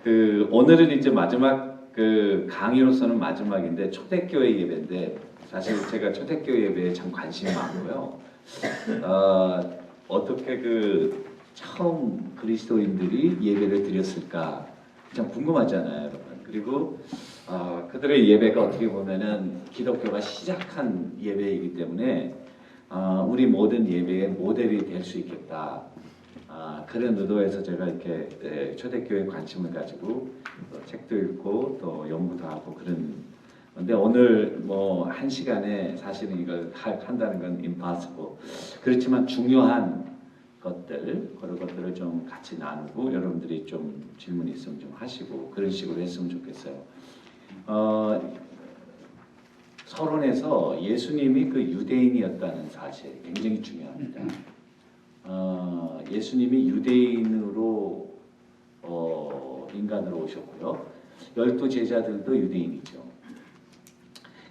오늘은 이제 마지막 강의로서는 마지막인데 초대교회 예배인데 사실 제가 초대교회 예배에 참 관심이 많고요. 어떻게 처음 그리스도인들이 예배를 드렸을까 참 궁금하잖아요, 여러분. 그리고 그들의 예배가 어떻게 보면은 기독교가 시작한 예배이기 때문에 우리 모든 예배의 모델이 될 수 있겠다. 그런 의도에서 제가 이렇게 초대교회에 관심을 가지고 책도 읽고 또 연구도 하고 그런. 근데 오늘 뭐 한 시간에 사실은 이걸 한다는 건 impossible. 그렇지만 중요한 것들 그런 것들을 좀 같이 나누고 여러분들이 좀 질문 있으면 좀 하시고 그런 식으로 했으면 좋겠어요. 서론에서 예수님이 유대인이었다는 사실 굉장히 중요합니다. 예수님이 유대인으로 인간으로 오셨고요. 12제자들도 유대인이죠.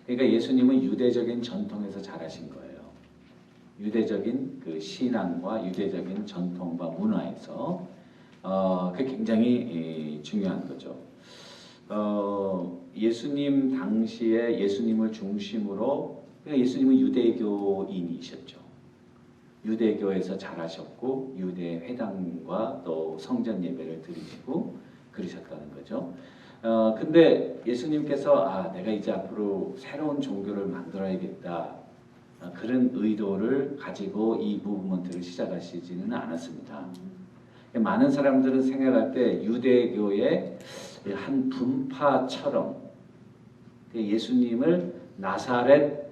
그러니까 예수님은 유대적인 전통에서 자라신 거예요. 유대적인 신앙과 유대적인 전통과 문화에서 그게 굉장히 중요한 거죠. 예수님 당시에 예수님을 중심으로 그러니까 예수님은 유대교인이셨죠. 유대교에서 자라셨고 유대 회당과 또 성전 예배를 드리시고 그러셨다는 거죠. 근데 예수님께서 내가 이제 앞으로 새로운 종교를 만들어야겠다. 그런 의도를 가지고 이 무브먼트를 시작하시지는 않았습니다. 많은 사람들은 생각할 때 유대교의 한 분파처럼 예수님을 나사렛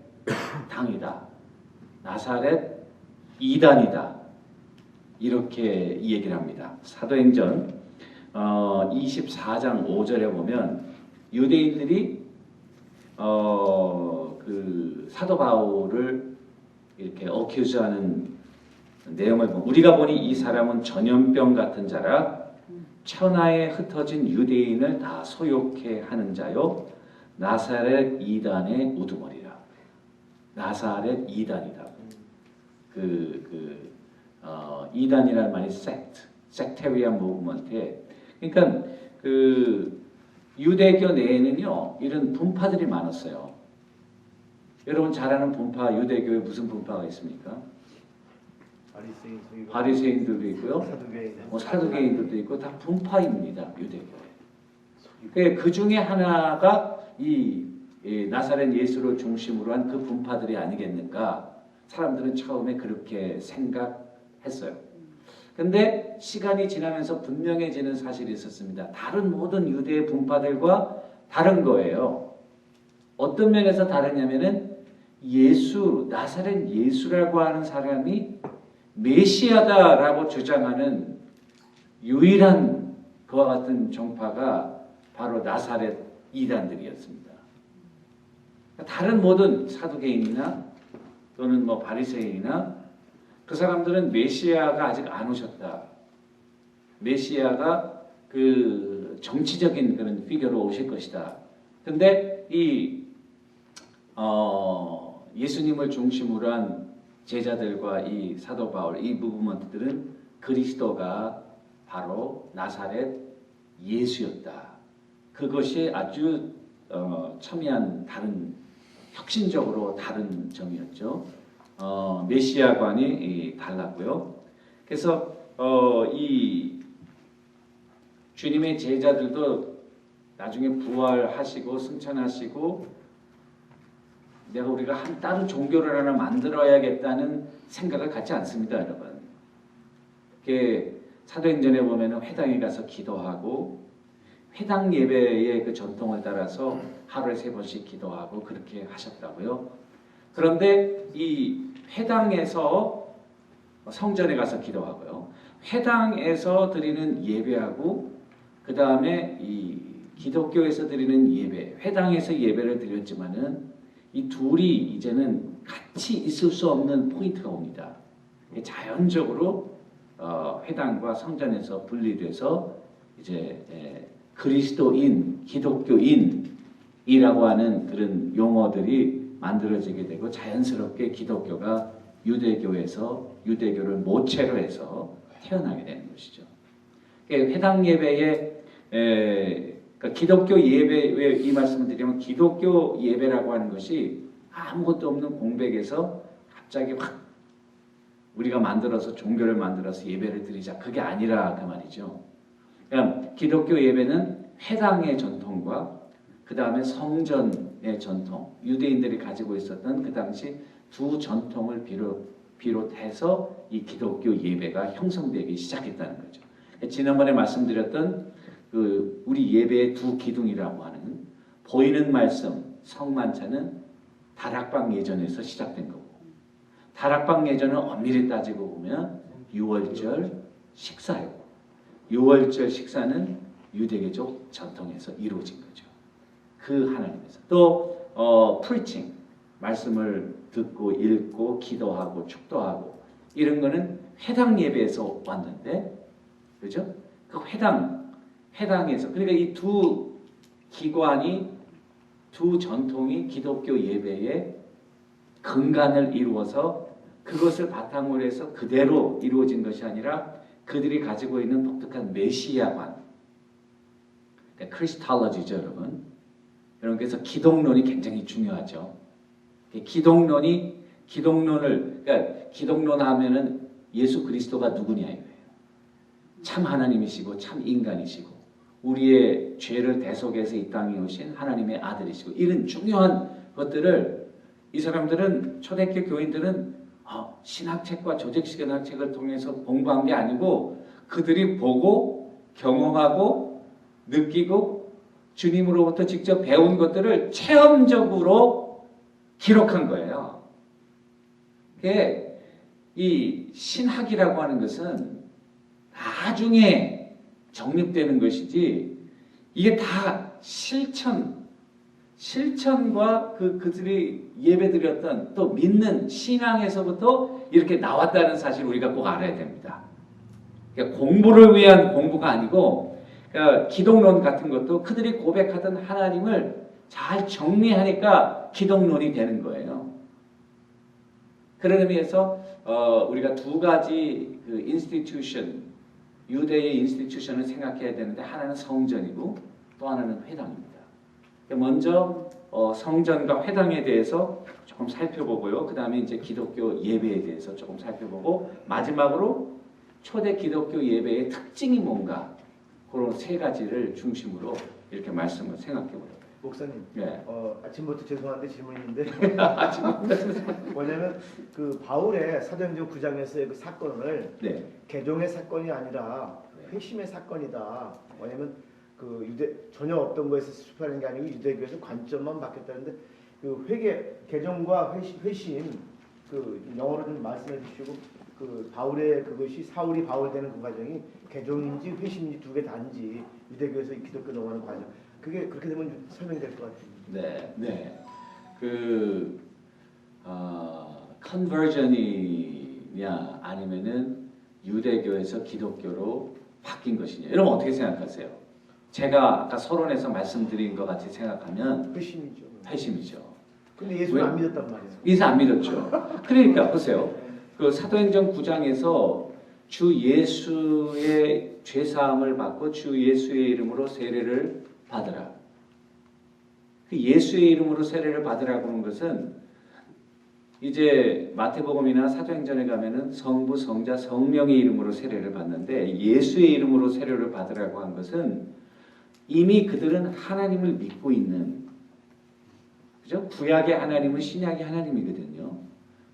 당이다. 나사렛 이단이다. 이렇게 이 얘기를 합니다. 사도행전 24장 5절에 보면 유대인들이 사도 바울을 이렇게 어큐즈하는 내용을 보면 우리가 보니 이 사람은 전염병 같은 자라 천하에 흩어진 유대인을 다 소욕해 하는 자요 나사렛 이단의 우두머리라. 나사렛 이단이다. 이단이라는 말이 sectarian movement에 그러니까 유대교 내에는요 이런 분파들이 많았어요. 여러분 잘 아는 분파 유대교에 무슨 분파가 있습니까? 바리새인들도 있고요. 사두개인들도 있고 다 분파입니다. 유대교에. 그 중에 하나가 이 나사렛 예수를 중심으로 한 그 분파들이 아니겠는가? 사람들은 처음에 그렇게 생각했어요. 근데 시간이 지나면서 분명해지는 사실이 있었습니다. 다른 모든 유대의 분파들과 다른 거예요. 어떤 면에서 다르냐면은 나사렛 예수라고 하는 사람이 메시아다라고 주장하는 유일한 그와 같은 종파가 바로 나사렛 이단들이었습니다. 다른 모든 사두개인이나 또는 바리새인이나 그 사람들은 메시아가 아직 안 오셨다. 메시아가 정치적인 그런 피겨로 오실 것이다. 근데 예수님을 중심으로 한 제자들과 이 사도 바울, 이 무브먼트들은 그리스도가 바로 나사렛 예수였다. 그것이 아주 첨예한 혁신적으로 다른 점이었죠. 메시아관이 달랐고요. 그래서 이 주님의 제자들도 나중에 부활하시고 승천하시고 우리가 다른 종교를 하나 만들어야겠다는 생각을 갖지 않습니다, 여러분. 사도행전에 보면 회당에 가서 기도하고 회당 예배의 그 전통을 따라서 하루에 3번씩 기도하고 그렇게 하셨다고요. 그런데 이 회당에서 성전에 가서 기도하고요. 회당에서 드리는 예배하고 그 다음에 이 기독교에서 드리는 예배, 회당에서 예배를 드렸지만은 이 둘이 이제는 같이 있을 수 없는 포인트가 옵니다. 자연적으로 회당과 성전에서 분리돼서 이제 그리스도인, 기독교인이라고 하는 그런 용어들이 만들어지게 되고 자연스럽게 기독교가 유대교에서 유대교를 모체로 해서 태어나게 되는 것이죠. 회당 예배의 그러니까 기독교 예배, 왜 이 말씀을 드리면 기독교 예배라고 하는 것이 아무것도 없는 공백에서 갑자기 확 우리가 만들어서 종교를 만들어서 예배를 드리자, 그게 아니라 그 말이죠. 그러니까 기독교 예배는 회당의 전통과 그 다음에 성전의 전통, 유대인들이 가지고 있었던 그 당시 두 전통을 비롯해서 이 기독교 예배가 형성되기 시작했다는 거죠. 지난번에 말씀드렸던 그 우리 예배의 두 기둥이라고 하는 보이는 말씀, 성만찬은 다락방 예전에서 시작된 거고, 다락방 예전은 엄밀히 따지고 보면 유월절 식사예요. 유월절 식사는 유대교적 전통에서 이루어진 거죠. 그 하나님에서 또 preaching, 말씀을 듣고 읽고 기도하고 축도하고 이런 거는 회당 예배에서 왔는데, 그죠? 그 회당에서, 그러니까 이 두 기관이, 두 전통이 기독교 예배의 근간을 이루어서 그것을 바탕으로 해서 그대로 이루어진 것이 아니라 그들이 가지고 있는 독특한 메시아관, 그러니까 크리스탈러지죠, 여러분. 그래서 기독론이 굉장히 중요하죠. 기독론을, 그러니까 기독론 하면은 예수 그리스도가 누구냐 이거예요. 참 하나님이시고 참 인간이시고 우리의 죄를 대속해서 이 땅에 오신 하나님의 아들이시고, 이런 중요한 것들을 이 사람들은, 초대교회 교인들은 신학책과 조직신학책을 통해서 공부한 게 아니고 그들이 보고 경험하고 느끼고 주님으로부터 직접 배운 것들을 체험적으로 기록한 거예요. 이 신학이라고 하는 것은 나중에 정립되는 것이지, 이게 다 실천과 그들이 예배드렸던 또 믿는 신앙에서부터 이렇게 나왔다는 사실을 우리가 꼭 알아야 됩니다. 그러니까 공부를 위한 공부가 아니고, 그러니까 기독론 같은 것도 그들이 고백하던 하나님을 잘 정리하니까 기독론이 되는 거예요. 그런 의미에서 우리가 두 가지 그 인스티튜션, 유대의 인스티튜션을 생각해야 되는데, 하나는 성전이고 또 하나는 회당입니다. 먼저 성전과 회당에 대해서 조금 살펴보고요. 그 다음에 이제 기독교 예배에 대해서 조금 살펴보고, 마지막으로 초대 기독교 예배의 특징이 뭔가, 그런 세 가지를 중심으로 이렇게 말씀을 생각해 보려고. 목사님, 네. 아침부터 죄송한데 질문인데 뭐냐면 그 바울의 사도행전 9장에서의 그 사건을 네. 개종의 사건이 아니라 회심의 사건이다. 뭐냐면 그 전혀 어떤 거에서 수습하는 게 아니고 유대교에서 관점만 바뀌었다는데, 그 개종과 회심 그 영어로 좀 말씀해 주시고, 그 바울의 그것이 사울이 바울 되는 그 과정이 개종인지 회심인지 두 개 다인지, 유대교에서 기독교 넘어가는 과정, 그게 그렇게 되면 설명이 될 것 같아요. 네. 컨버전이냐 아니면은 유대교에서 기독교로 바뀐 것이냐, 여러분 어떻게 생각하세요? 제가 아까 서론에서 말씀드린 것 같이 생각하면 회심이죠. 근데 예수를 안 믿었단 말이에요. 예수 안 믿었죠. 그러니까 보세요. 그 사도행전 9장에서 주 예수의 죄 사함을 받고 주 예수의 이름으로 세례를 받으라. 그 예수의 이름으로 세례를 받으라고 하는 것은, 이제 마태복음이나 사도행전에 가면은 성부, 성자, 성령의 이름으로 세례를 받는데, 예수의 이름으로 세례를 받으라고 한 것은 이미 그들은 하나님을 믿고 있는, 그죠? 구약의 하나님은 신약의 하나님이거든요.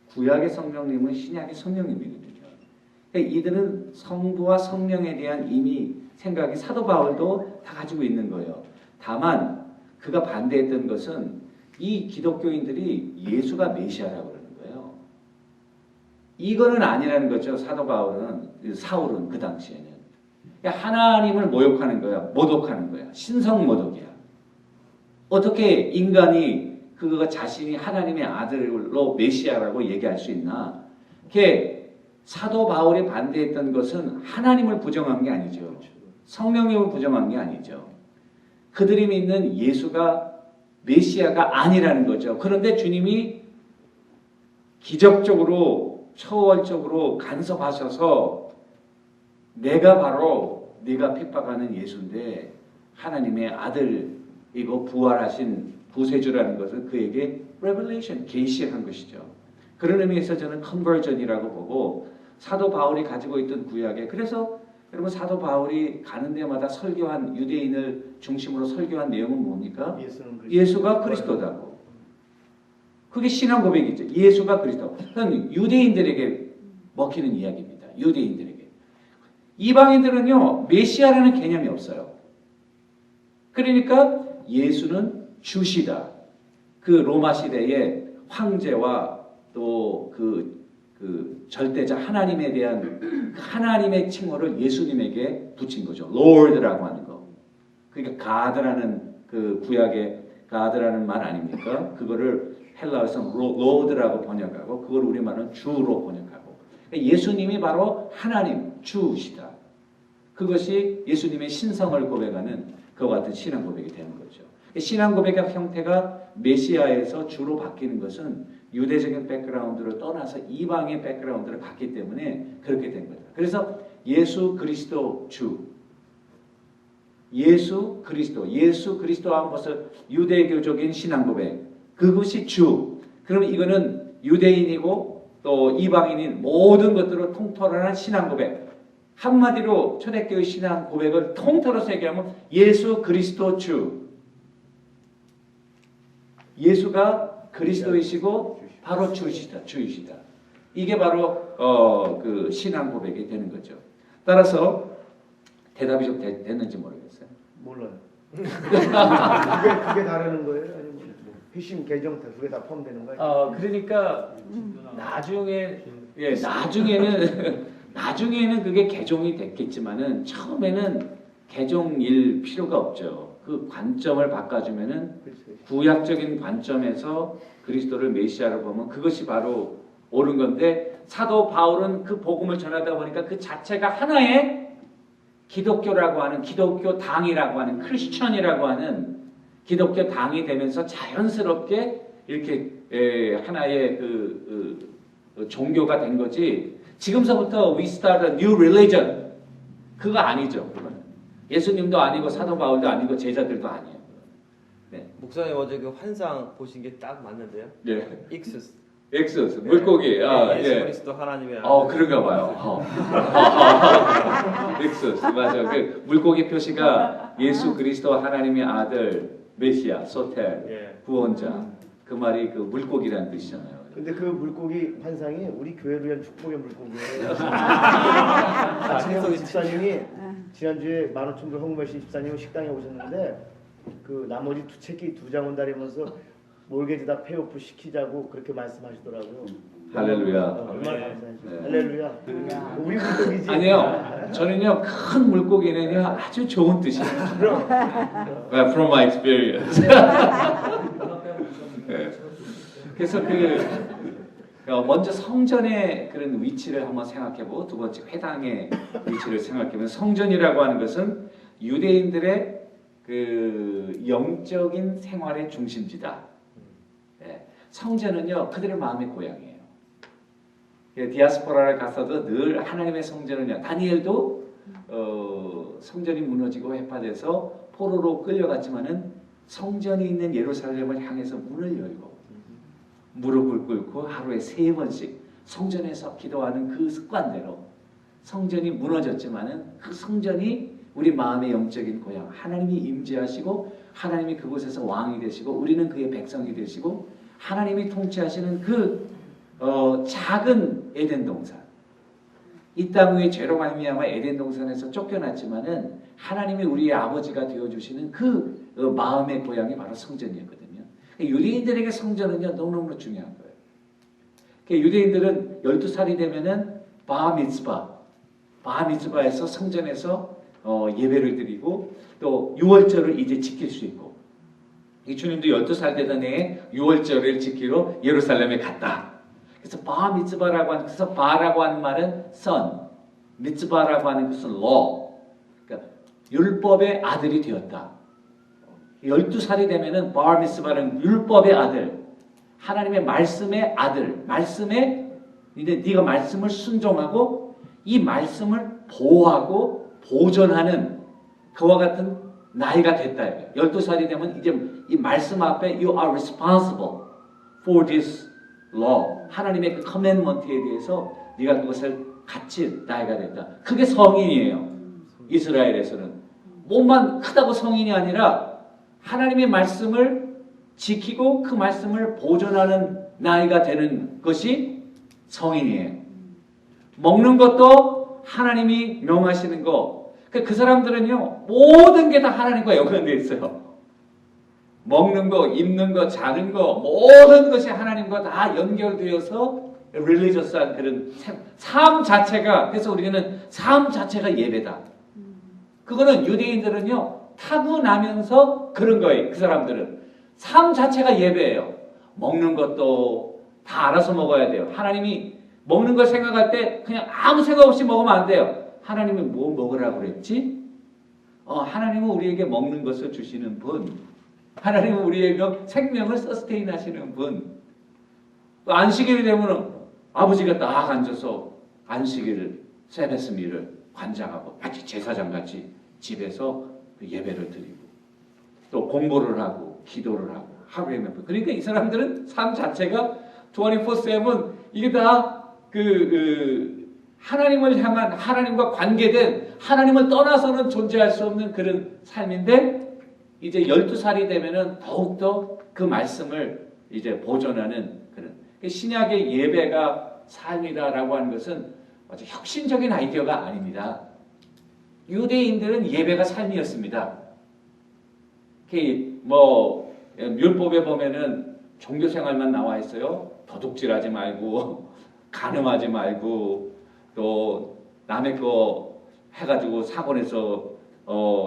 구약의 성령님은 신약의 성령님이거든요. 그러니까 이들은 성부와 성령에 대한 이미 생각이, 사도 바울도 다 가지고 있는 거예요. 다만 그가 반대했던 것은 이 기독교인들이 예수가 메시아라고 그러는 거예요. 이거는 아니라는 거죠. 사도 바울은, 사울은 그 당시에는. 그러니까 하나님을 모욕하는 거야. 모독하는 거야. 신성모독이야. 어떻게 인간이 그가 자신이 하나님의 아들로 메시아라고 얘기할 수 있나? 그게 사도 바울이 반대했던 것은 하나님을 부정한 게 아니죠. 성령님을 부정한 게 아니죠. 그들이 믿는 예수가 메시아가 아니라는 거죠. 그런데 주님이 기적적으로, 초월적으로 간섭하셔서 내가 바로 네가 핍박하는 예수인데 하나님의 아들이고 부활하신 구세주라는 것을 그에게 revelation, 계시한 것이죠. 그런 의미에서 저는 컨버전이라고 보고 사도 바울이 가지고 있던 구약에 그래서 여러분 사도 바울이 가는 데마다 설교한 유대인을 중심으로 설교한 내용은 뭡니까? 예수가 그리스도다고. 그게 신앙 고백이죠. 예수가 그리스도. 그건 유대인들에게 먹히는 이야기입니다. 유대인들에게. 이방인들은요. 메시아라는 개념이 없어요. 그러니까 예수는 주시다. 그 로마 시대의 황제와 또 그 절대자 하나님에 대한 하나님의 칭호를 예수님에게 붙인 거죠. Lord라고 하는 거. 그러니까 God라는 그 구약의 God라는 말 아닙니까? 그거를 헬라어에서 Lord라고 번역하고 그걸 우리말은 주로 번역하고. 그러니까 예수님이 바로 하나님, 주시다. 그것이 예수님의 신성을 고백하는 그와 같은 신앙 고백이 되는 거죠. 신앙 고백의 형태가 메시아에서 주로 바뀌는 것은 유대적인 백그라운드를 떠나서 이방의 백그라운드를 갖기 때문에 그렇게 된 거죠. 그래서 예수 그리스도 주, 예수 그리스도 하는 것을 유대교적인 신앙 고백, 그것이 주. 그러면 이거는 유대인이고 또 이방인인 모든 것들을 통틀어낸 신앙 고백. 한마디로 초대교회 신앙 고백을 통틀어서 얘기하면 예수 그리스도 주. 예수가 그리스도이시고 바로 주이시다. 이게 바로 그 신앙 고백이 되는 거죠. 따라서 대답이 좀 됐는지 모르겠어요. 몰라요. 그게 다르는 거예요? 아니면 뭐 회심 개정 그게 다 포함되는 거예요? 그러니까 나중에는 그게 개종이 됐겠지만은 처음에는 개종일 필요가 없죠. 그 관점을 바꿔주면은 구약적인 관점에서 그리스도를 메시아로 보면 그것이 바로 옳은 건데 사도 바울은 그 복음을 전하다 보니까 그 자체가 하나의 기독교라고 하는 기독교 당이라고 하는 크리스천이라고 하는 기독교 당이 되면서 자연스럽게 이렇게 하나의 종교가 된 거지. 지금서부터 we start a new religion 그거 아니죠. 그거는 예수님도 아니고 사도 바울도 아니고 제자들도 아니에요. 네. 목사님 어제 그 환상 보신 게 딱 맞는데요. 네. 엑소스 물고기. 예수 그리스도 하나님의 그런가 봐요. 엑소스 맞아. 그 물고기 표시가 예수 그리스도 하나님의 아들 메시아 소텔 구원자. 그 말이 그 물고기라는 뜻이잖아요. 근데 그 물고기 환상이 우리 교회를 위한 축복의 물고기예요. 최영호 집사님이 지난주에 15,000불 헌금하신 집사님이 식당에 오셨는데 그 나머지 채기 2장 온다리면서 몰개지다 페이오프 시키자고 그렇게 말씀하시더라고요. 할렐루야. 얼마나 감사하시죠. 할렐루야. 우리 물고기지. 아니요. 저는요 큰 물고기는요 아주 좋은 뜻이에요. From my experience. 네. 그래서 먼저 성전의 그런 위치를 한번 생각해보고 두 번째 회당의 위치를 생각해보면 성전이라고 하는 것은 유대인들의 그 영적인 생활의 중심지다. 네. 성전은요 그들의 마음의 고향이에요. 디아스포라를 가서도 늘 하나님의 성전은요 다니엘도 성전이 무너지고 회파돼서 포로로 끌려갔지만은 성전이 있는 예루살렘을 향해서 문을 열고 무릎을 꿇고 하루에 3번씩 성전에서 기도하는 그 습관대로 성전이 무너졌지만은 그 성전이 우리 마음의 영적인 고향 하나님이 임재하시고 하나님이 그곳에서 왕이 되시고 우리는 그의 백성이 되시고 하나님이 통치하시는 그 작은 에덴 동산 이 땅 위에 죄로 말미암아 에덴 동산에서 쫓겨났지만은 하나님이 우리의 아버지가 되어주시는 그 마음의 고향이 바로 성전이었거든요. 유대인들에게 성전은요 너무너무 중요한 거예요. 유대인들은 12살이 되면은 바미츠바에서 성전에서 예배를 드리고 또 6월절을 이제 지킬 수 있고 이 주님도 12살 되던 해에 6월절을 지키러 예루살렘에 갔다. 그래서 바미츠바라고 하는 그래서 바라고 하는 말은 son, 미츠바라고 하는 것은 law, 그러니까 율법의 아들이 되었다. 12살이 되면은 바미츠바는 율법의 아들, 하나님의 말씀의 아들, 말씀에 이제 네가 말씀을 순종하고 이 말씀을 보호하고 보존하는 그와 같은 나이가 됐다. 12살이 되면 이제 이 말씀 앞에 you are responsible for this law. 하나님의 그 커맨먼트에 대해서 네가 그것을 갖질 나이가 됐다. 그게 성인이에요. 이스라엘에서는. 몸만 크다고 성인이 아니라 하나님의 말씀을 지키고 그 말씀을 보존하는 나이가 되는 것이 성인이에요. 먹는 것도 하나님이 명하시는 거. 그 사람들은요, 모든 게 다 하나님과 연관되어 있어요. 먹는 거, 입는 거, 자는 거, 모든 것이 하나님과 다 연결되어서 릴리저스한 그런 삶 자체가, 그래서 우리는 삶 자체가 예배다. 그거는 유대인들은요, 타고나면서 그런 거예요. 그 사람들은. 삶 자체가 예배예요. 먹는 것도 다 알아서 먹어야 돼요. 하나님이 먹는 걸 생각할 때 그냥 아무 생각 없이 먹으면 안 돼요. 하나님이 뭐 먹으라고 그랬지? 하나님은 우리에게 먹는 것을 주시는 분. 하나님은 우리에게 생명을 서스테인 하시는 분. 안식일이 되면 아버지가 딱 앉아서 안식일을, 세베스미를 관장하고 마치 제사장 같이 집에서 예배를 드리고 또 공부를 하고 기도를 하고 하루에 몇 번. 그러니까 이 사람들은 삶 자체가 24/7 이게 다 하나님을 향한, 하나님과 관계된, 하나님을 떠나서는 존재할 수 없는 그런 삶인데, 이제 12살이 되면은 더욱더 그 말씀을 이제 보존하는 그런. 신약의 예배가 삶이다라고 하는 것은 아주 혁신적인 아이디어가 아닙니다. 유대인들은 예배가 삶이었습니다. 율법에 보면은 종교 생활만 나와 있어요. 도둑질하지 말고, 간음하지 말고, 또 남의 거 해가지고 사고 내서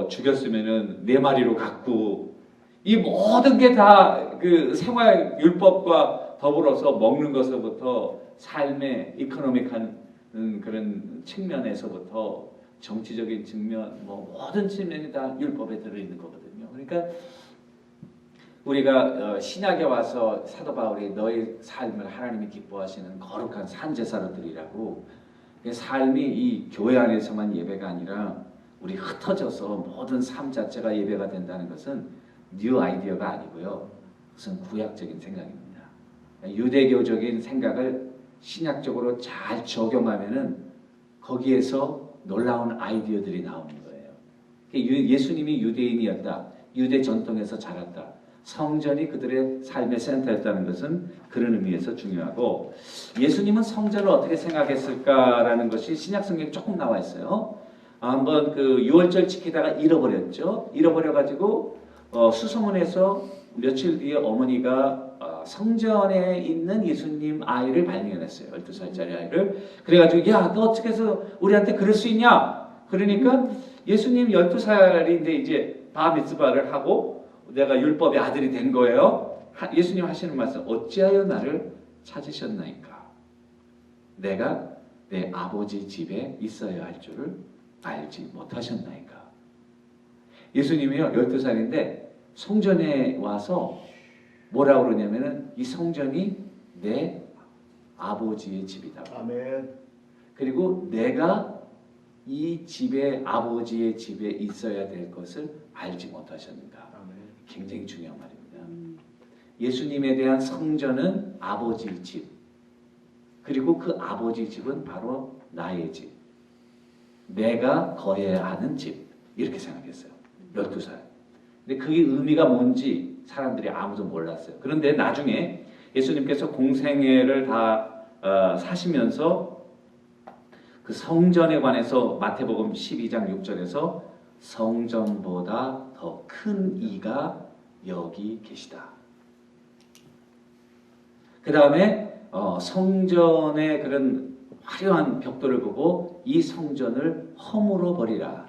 죽였으면은 네 마리로 갖고, 이 모든 게 다 그 생활 율법과 더불어서 먹는 것부터 삶의 이코노믹한 그런 측면에서부터 정치적인 측면, 모든 측면이 다 율법에 들어있는 거거든요. 그러니까 우리가 신약에 와서 사도 바울이 너의 삶을 하나님이 기뻐하시는 거룩한 산제사로 드리라고, 삶이 이 교회 안에서만 예배가 아니라 우리 흩어져서 모든 삶 자체가 예배가 된다는 것은 뉴 아이디어가 아니고요. 그것은 구약적인 생각입니다. 유대교적인 생각을 신약적으로 잘 적용하면은 거기에서 놀라운 아이디어들이 나오는 거예요. 예수님이 유대인이었다. 유대 전통에서 자랐다. 성전이 그들의 삶의 센터였다는 것은 그런 의미에서 중요하고, 예수님은 성전을 어떻게 생각했을까라는 것이 신약 성경에 조금 나와 있어요. 한번 그 유월절 지키다가 잃어버렸죠. 잃어버려가지고 수소문에서 며칠 뒤에 어머니가 성전에 있는 예수님 아이를 발견했어요. 12살짜리 아이를. 그래가지고 야, 너 어떻게 해서 우리한테 그럴 수 있냐? 그러니까 예수님 12살인데 이제 바미스바를 하고 내가 율법의 아들이 된 거예요. 예수님 하시는 말씀, 어찌하여 나를 찾으셨나이까? 내가 내 아버지 집에 있어야 할 줄을 알지 못하셨나이까? 예수님이요 12살인데 성전에 와서 뭐라고 그러냐면은 이 성전이 내 아버지의 집이다. 아멘. 그리고 내가 이 집에, 아버지의 집에 있어야 될 것을 알지 못하셨는가. 아멘. 굉장히 중요한 말입니다. 예수님에 대한 성전은 아버지의 집. 그리고 그 아버지 집은 바로 나의 집. 내가 거해야 하는 집. 이렇게 생각했어요. 12살. 근데 그게 의미가 뭔지 사람들이 아무도 몰랐어요. 그런데 나중에 예수님께서 공생애를 다 사시면서 그 성전에 관해서 마태복음 12장 6절에서 성전보다 더 큰 이가 여기 계시다. 그 다음에 성전의 그런 화려한 벽돌을 보고 이 성전을 허물어 버리라.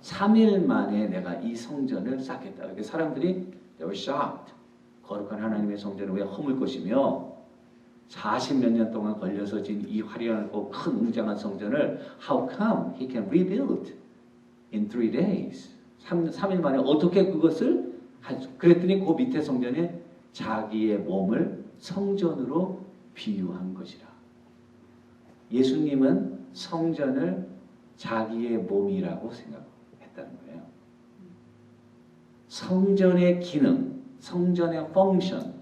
3일 만에 내가 이 성전을 쌓겠다. 이렇게 사람들이 they were shocked. 거룩한 하나님의 성전을 왜 허물 것이며 40몇 년 동안 걸려서 진 이 화려하고 큰 웅장한 성전을 how come he can rebuild in 3 days? 3일 만에 어떻게 그것을 그랬더니 그 밑에 성전에 자기의 몸을 성전으로 비유한 것이라. 예수님은 성전을 자기의 몸이라고 생각했다는 거예요. 성전의 기능, 성전의 펑션,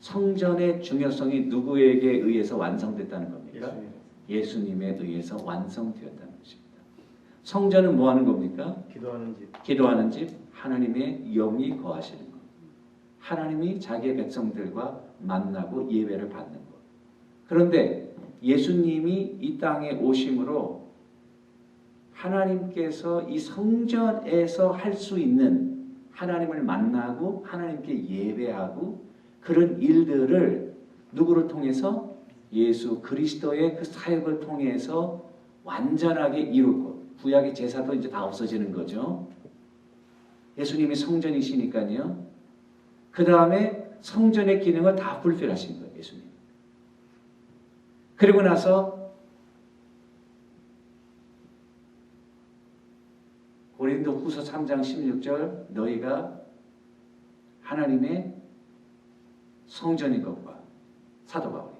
성전의 중요성이 누구에게 의해서 완성됐다는 겁니까? 예수님에 의해서 완성되었다는 것입니다. 성전은 뭐 하는 겁니까? 기도하는 집. 기도하는 집, 하나님의 영이 거하시는 것. 하나님이 자기의 백성들과 만나고 예배를 받는 것. 그런데 예수님이 이 땅에 오심으로 하나님께서 이 성전에서 할 수 있는 하나님을 만나고 하나님께 예배하고 그런 일들을 누구를 통해서? 예수 그리스도의 그 사역을 통해서 완전하게 이룰 것. 구약의 제사도 이제 다 없어지는 거죠. 예수님이 성전이시니까요. 그 다음에 성전의 기능을 다 풀필하신 거예요. 예수님. 그리고 나서 고린도후서 3장 16절 너희가 하나님의 성전인 것과 사도 바울이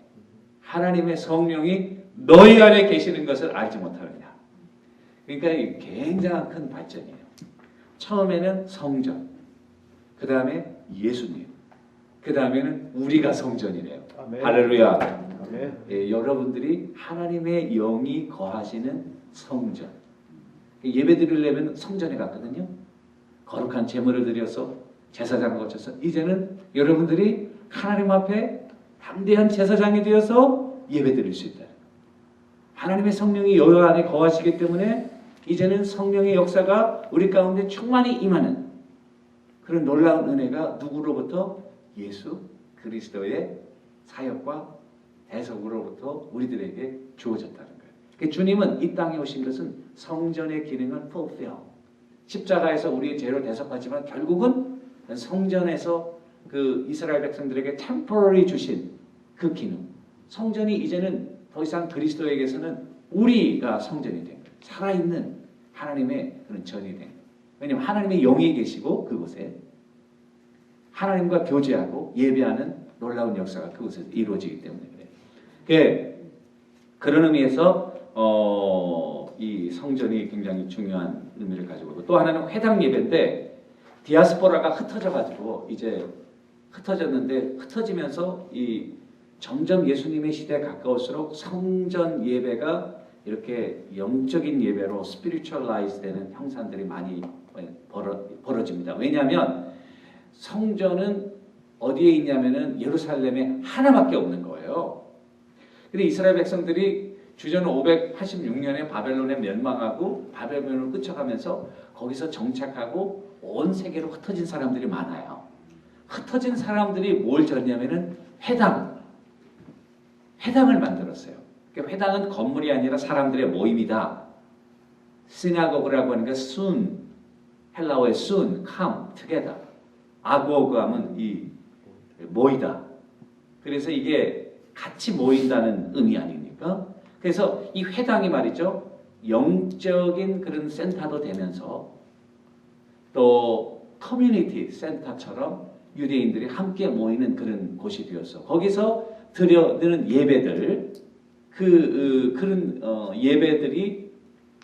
하나님의 성령이 너희 안에 계시는 것을 알지 못하느냐. 그러니까 이게 굉장히 큰 발전이에요. 처음에는 성전, 그 다음에 예수님, 그 다음에는 우리가 성전이래요. 아멘. 할렐루야. 아멘. 예, 여러분들이 하나님의 영이 거하시는 성전. 예배 드리려면 성전에 갔거든요. 거룩한 제물을 드려서 제사장을 거쳐서 이제는 여러분들이 하나님 앞에 담대한 제사장이 되어서 예배 드릴 수 있다. 하나님의 성령이 여호 안에 거하시기 때문에 이제는 성령의 역사가 우리 가운데 충만히 임하는 그런 놀라운 은혜가 누구로부터? 예수 그리스도의 사역과 대속으로부터 우리들에게 주어졌다는 거예요. 그러니까 주님은 이 땅에 오신 것은 성전의 기능을 fulfill. 십자가에서 우리의 죄를 대속하지만 결국은 성전에서 그 이스라엘 백성들에게 temporary 주신 그 기능. 성전이 이제는 더 이상 그리스도에게서는 우리가 성전이 된 거예요. 살아있는 하나님의 그런 전이 된 거예요. 왜냐하면 하나님의 영이 계시고 그곳에 하나님과 교제하고 예배하는 놀라운 역사가 그곳에서 이루어지기 때문에 그래요. 그런 의미에서 이 성전이 굉장히 중요한 의미를 가지고 있고 또 하나는 회당 예배인데 디아스포라가 흩어져가지고 이제 흩어졌는데 흩어지면서 이 점점 예수님의 시대에 가까울수록 성전 예배가 이렇게 영적인 예배로 스피리추얼라이즈 되는 형상들이 많이 벌어집니다. 왜냐하면 성전은 어디에 있냐면은 예루살렘에 하나밖에 없는 거예요. 근데 이스라엘 백성들이 주전 586년에 바벨론에 멸망하고 바벨론을 끄쳐가면서 거기서 정착하고 온 세계로 흩어진 사람들이 많아요. 흩어진 사람들이 뭘 졌냐면은 회당을 만들었어요. 그러니까 회당은 건물이 아니라 사람들의 모임이다. 시나고그라고 하는 게 soon, 헬라어의 soon, come, together. 아고그 하면 이 모이다. 그래서 이게 같이 모인다는 의미 아닙니까? 그래서 이 회당이 말이죠. 영적인 그런 센터도 되면서 또 커뮤니티 센터처럼 유대인들이 함께 모이는 그런 곳이 되었어. 거기서 드려드는 예배들, 그런 예배들이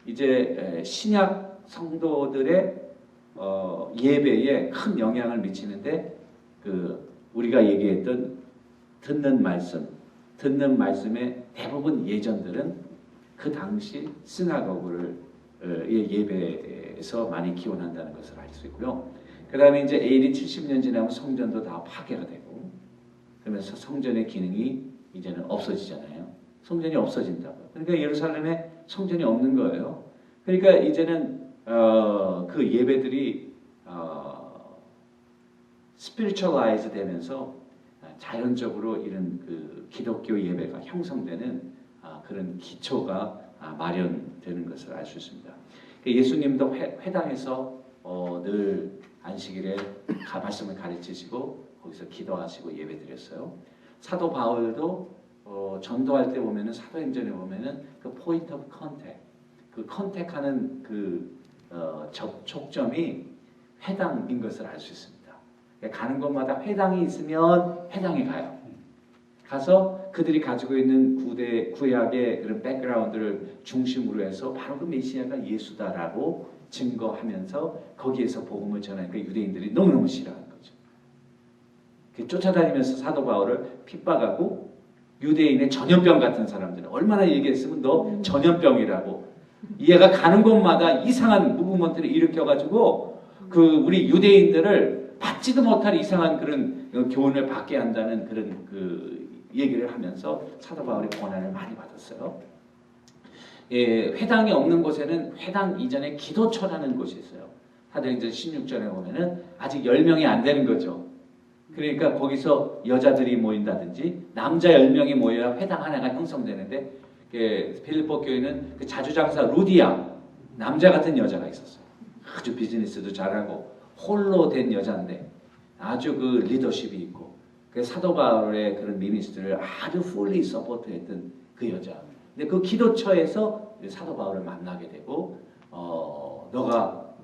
이제 신약 성도들의 예배에 큰 영향을 미치는데 우리가 얘기했던 듣는 말씀의 대부분 예전들은 그 당시 시나고그를 예배에서 많이 기원한다는 것을 알 수 있고요. 그 다음에 이제 AD 70년 지나면 성전도 다 파괴가 되고 그러면서 성전의 기능이 이제는 없어지잖아요. 성전이 없어진다고. 그러니까 예루살렘에 성전이 없는 거예요. 그러니까 이제는 그 예배들이 스피리추얼라이즈 되면서 자연적으로 이런 그 기독교 예배가 형성되는 그런 기초가 마련되는 것을 알 수 있습니다. 예수님도 회당에서 늘 안식일에 말씀을 가르치시고 거기서 기도하시고 예배드렸어요. 사도 바울도 전도할 때 보면은 사도행전에 보면은 그 포인트 오브 컨택, 그 컨택하는 그 접촉점이 회당인 것을 알 수 있습니다. 가는 곳마다 회당이 있으면 회당에 가요. 가서 그들이 가지고 있는 구약의 그런 백그라운드를 중심으로 해서 바로 그 메시아가 예수다라고 증거하면서 거기에서 복음을 전하니까 유대인들이 너무너무 싫어하는 거죠. 쫓아다니면서 사도 바울을 핍박하고 유대인의 전염병 같은 사람들은 얼마나 얘기했으면 너 전염병이라고 얘가 가는 곳마다 이상한 무브먼트를 일으켜가지고 우리 유대인들을 받지도 못할 이상한 그런 교훈을 받게 한다는 그런 얘기를 하면서 사도 바울이 고난을 많이 받았어요. 회당이 없는 곳에는 회당 이전에 기도처라는 곳이 있어요. 사도행전 16절에 보면은 아직 10명이 안 되는 거죠. 그러니까 거기서 여자들이 모인다든지 남자 10명이 모여야 회당 하나가 형성되는데 필리포 교회는 그 자주장사 루디아 남자 같은 여자가 있었어요. 아주 비즈니스도 잘하고 홀로 된 여자인데 아주 그 리더십이 있고 그 사도 바울의 그런 미니스트를 아주 풀리 서포트했던 그 여자. 근데 그 기도처에서 사도 바울을 만나게 되고 너가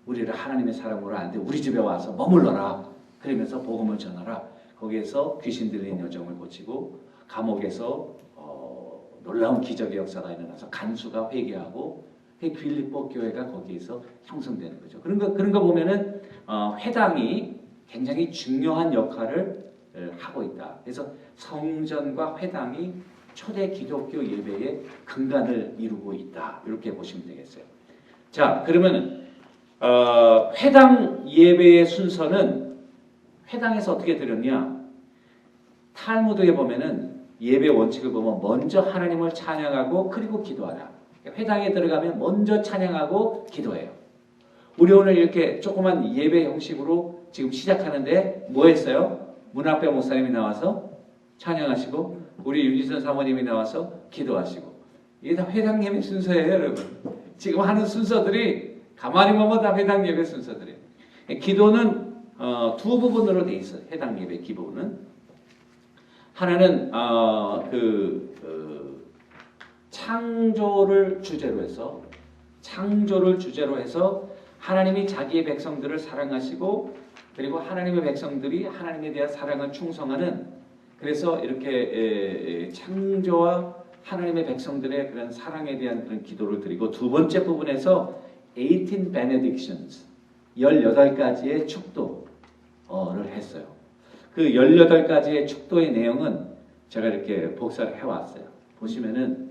우리를 하나님의 사람으로 아는데 우리 집에 와서 머물러라. 그러면서 복음을 전하라. 거기에서 귀신 들린 여정을 고치고 감옥에서 놀라운 기적의 역사가 일어나서 간수가 회개하고 빌립보 교회가 거기에서 형성되는 거죠. 그런 거 보면은 회당이 굉장히 중요한 역할을 하고 있다. 그래서 성전과 회당이 초대 기독교 예배의 근간을 이루고 있다. 이렇게 보시면 되겠어요. 자, 그러면 회당 예배의 순서는 회당에서 어떻게 드렸냐? 탈무드에 보면은 예배 원칙을 보면 먼저 하나님을 찬양하고 그리고 기도하라. 회당에 들어가면 먼저 찬양하고 기도해요. 우리 오늘 이렇게 조그만 예배 형식으로 지금 시작하는데 뭐 했어요? 문학배 목사님이 나와서 찬양하시고 우리 윤지선 사모님이 나와서 기도하시고 이게 다 회당 예배 순서예요, 여러분. 지금 하는 순서들이 가만히 보면 다 회당 예배 순서들이에요. 기도는 두 부분으로 돼 있어요. 해당 예배 기본은 하나는 창조를 주제로 해서 하나님이 자기의 백성들을 사랑하시고 그리고 하나님의 백성들이 하나님에 대한 사랑을 충성하는 그래서 이렇게 창조와 하나님의 백성들의 그런 사랑에 대한 그런 기도를 드리고 두 번째 부분에서 18 benedictions 18가지의 축도를 했어요. 그 18가지의 축도의 내용은 제가 이렇게 복사를 해왔어요. 보시면은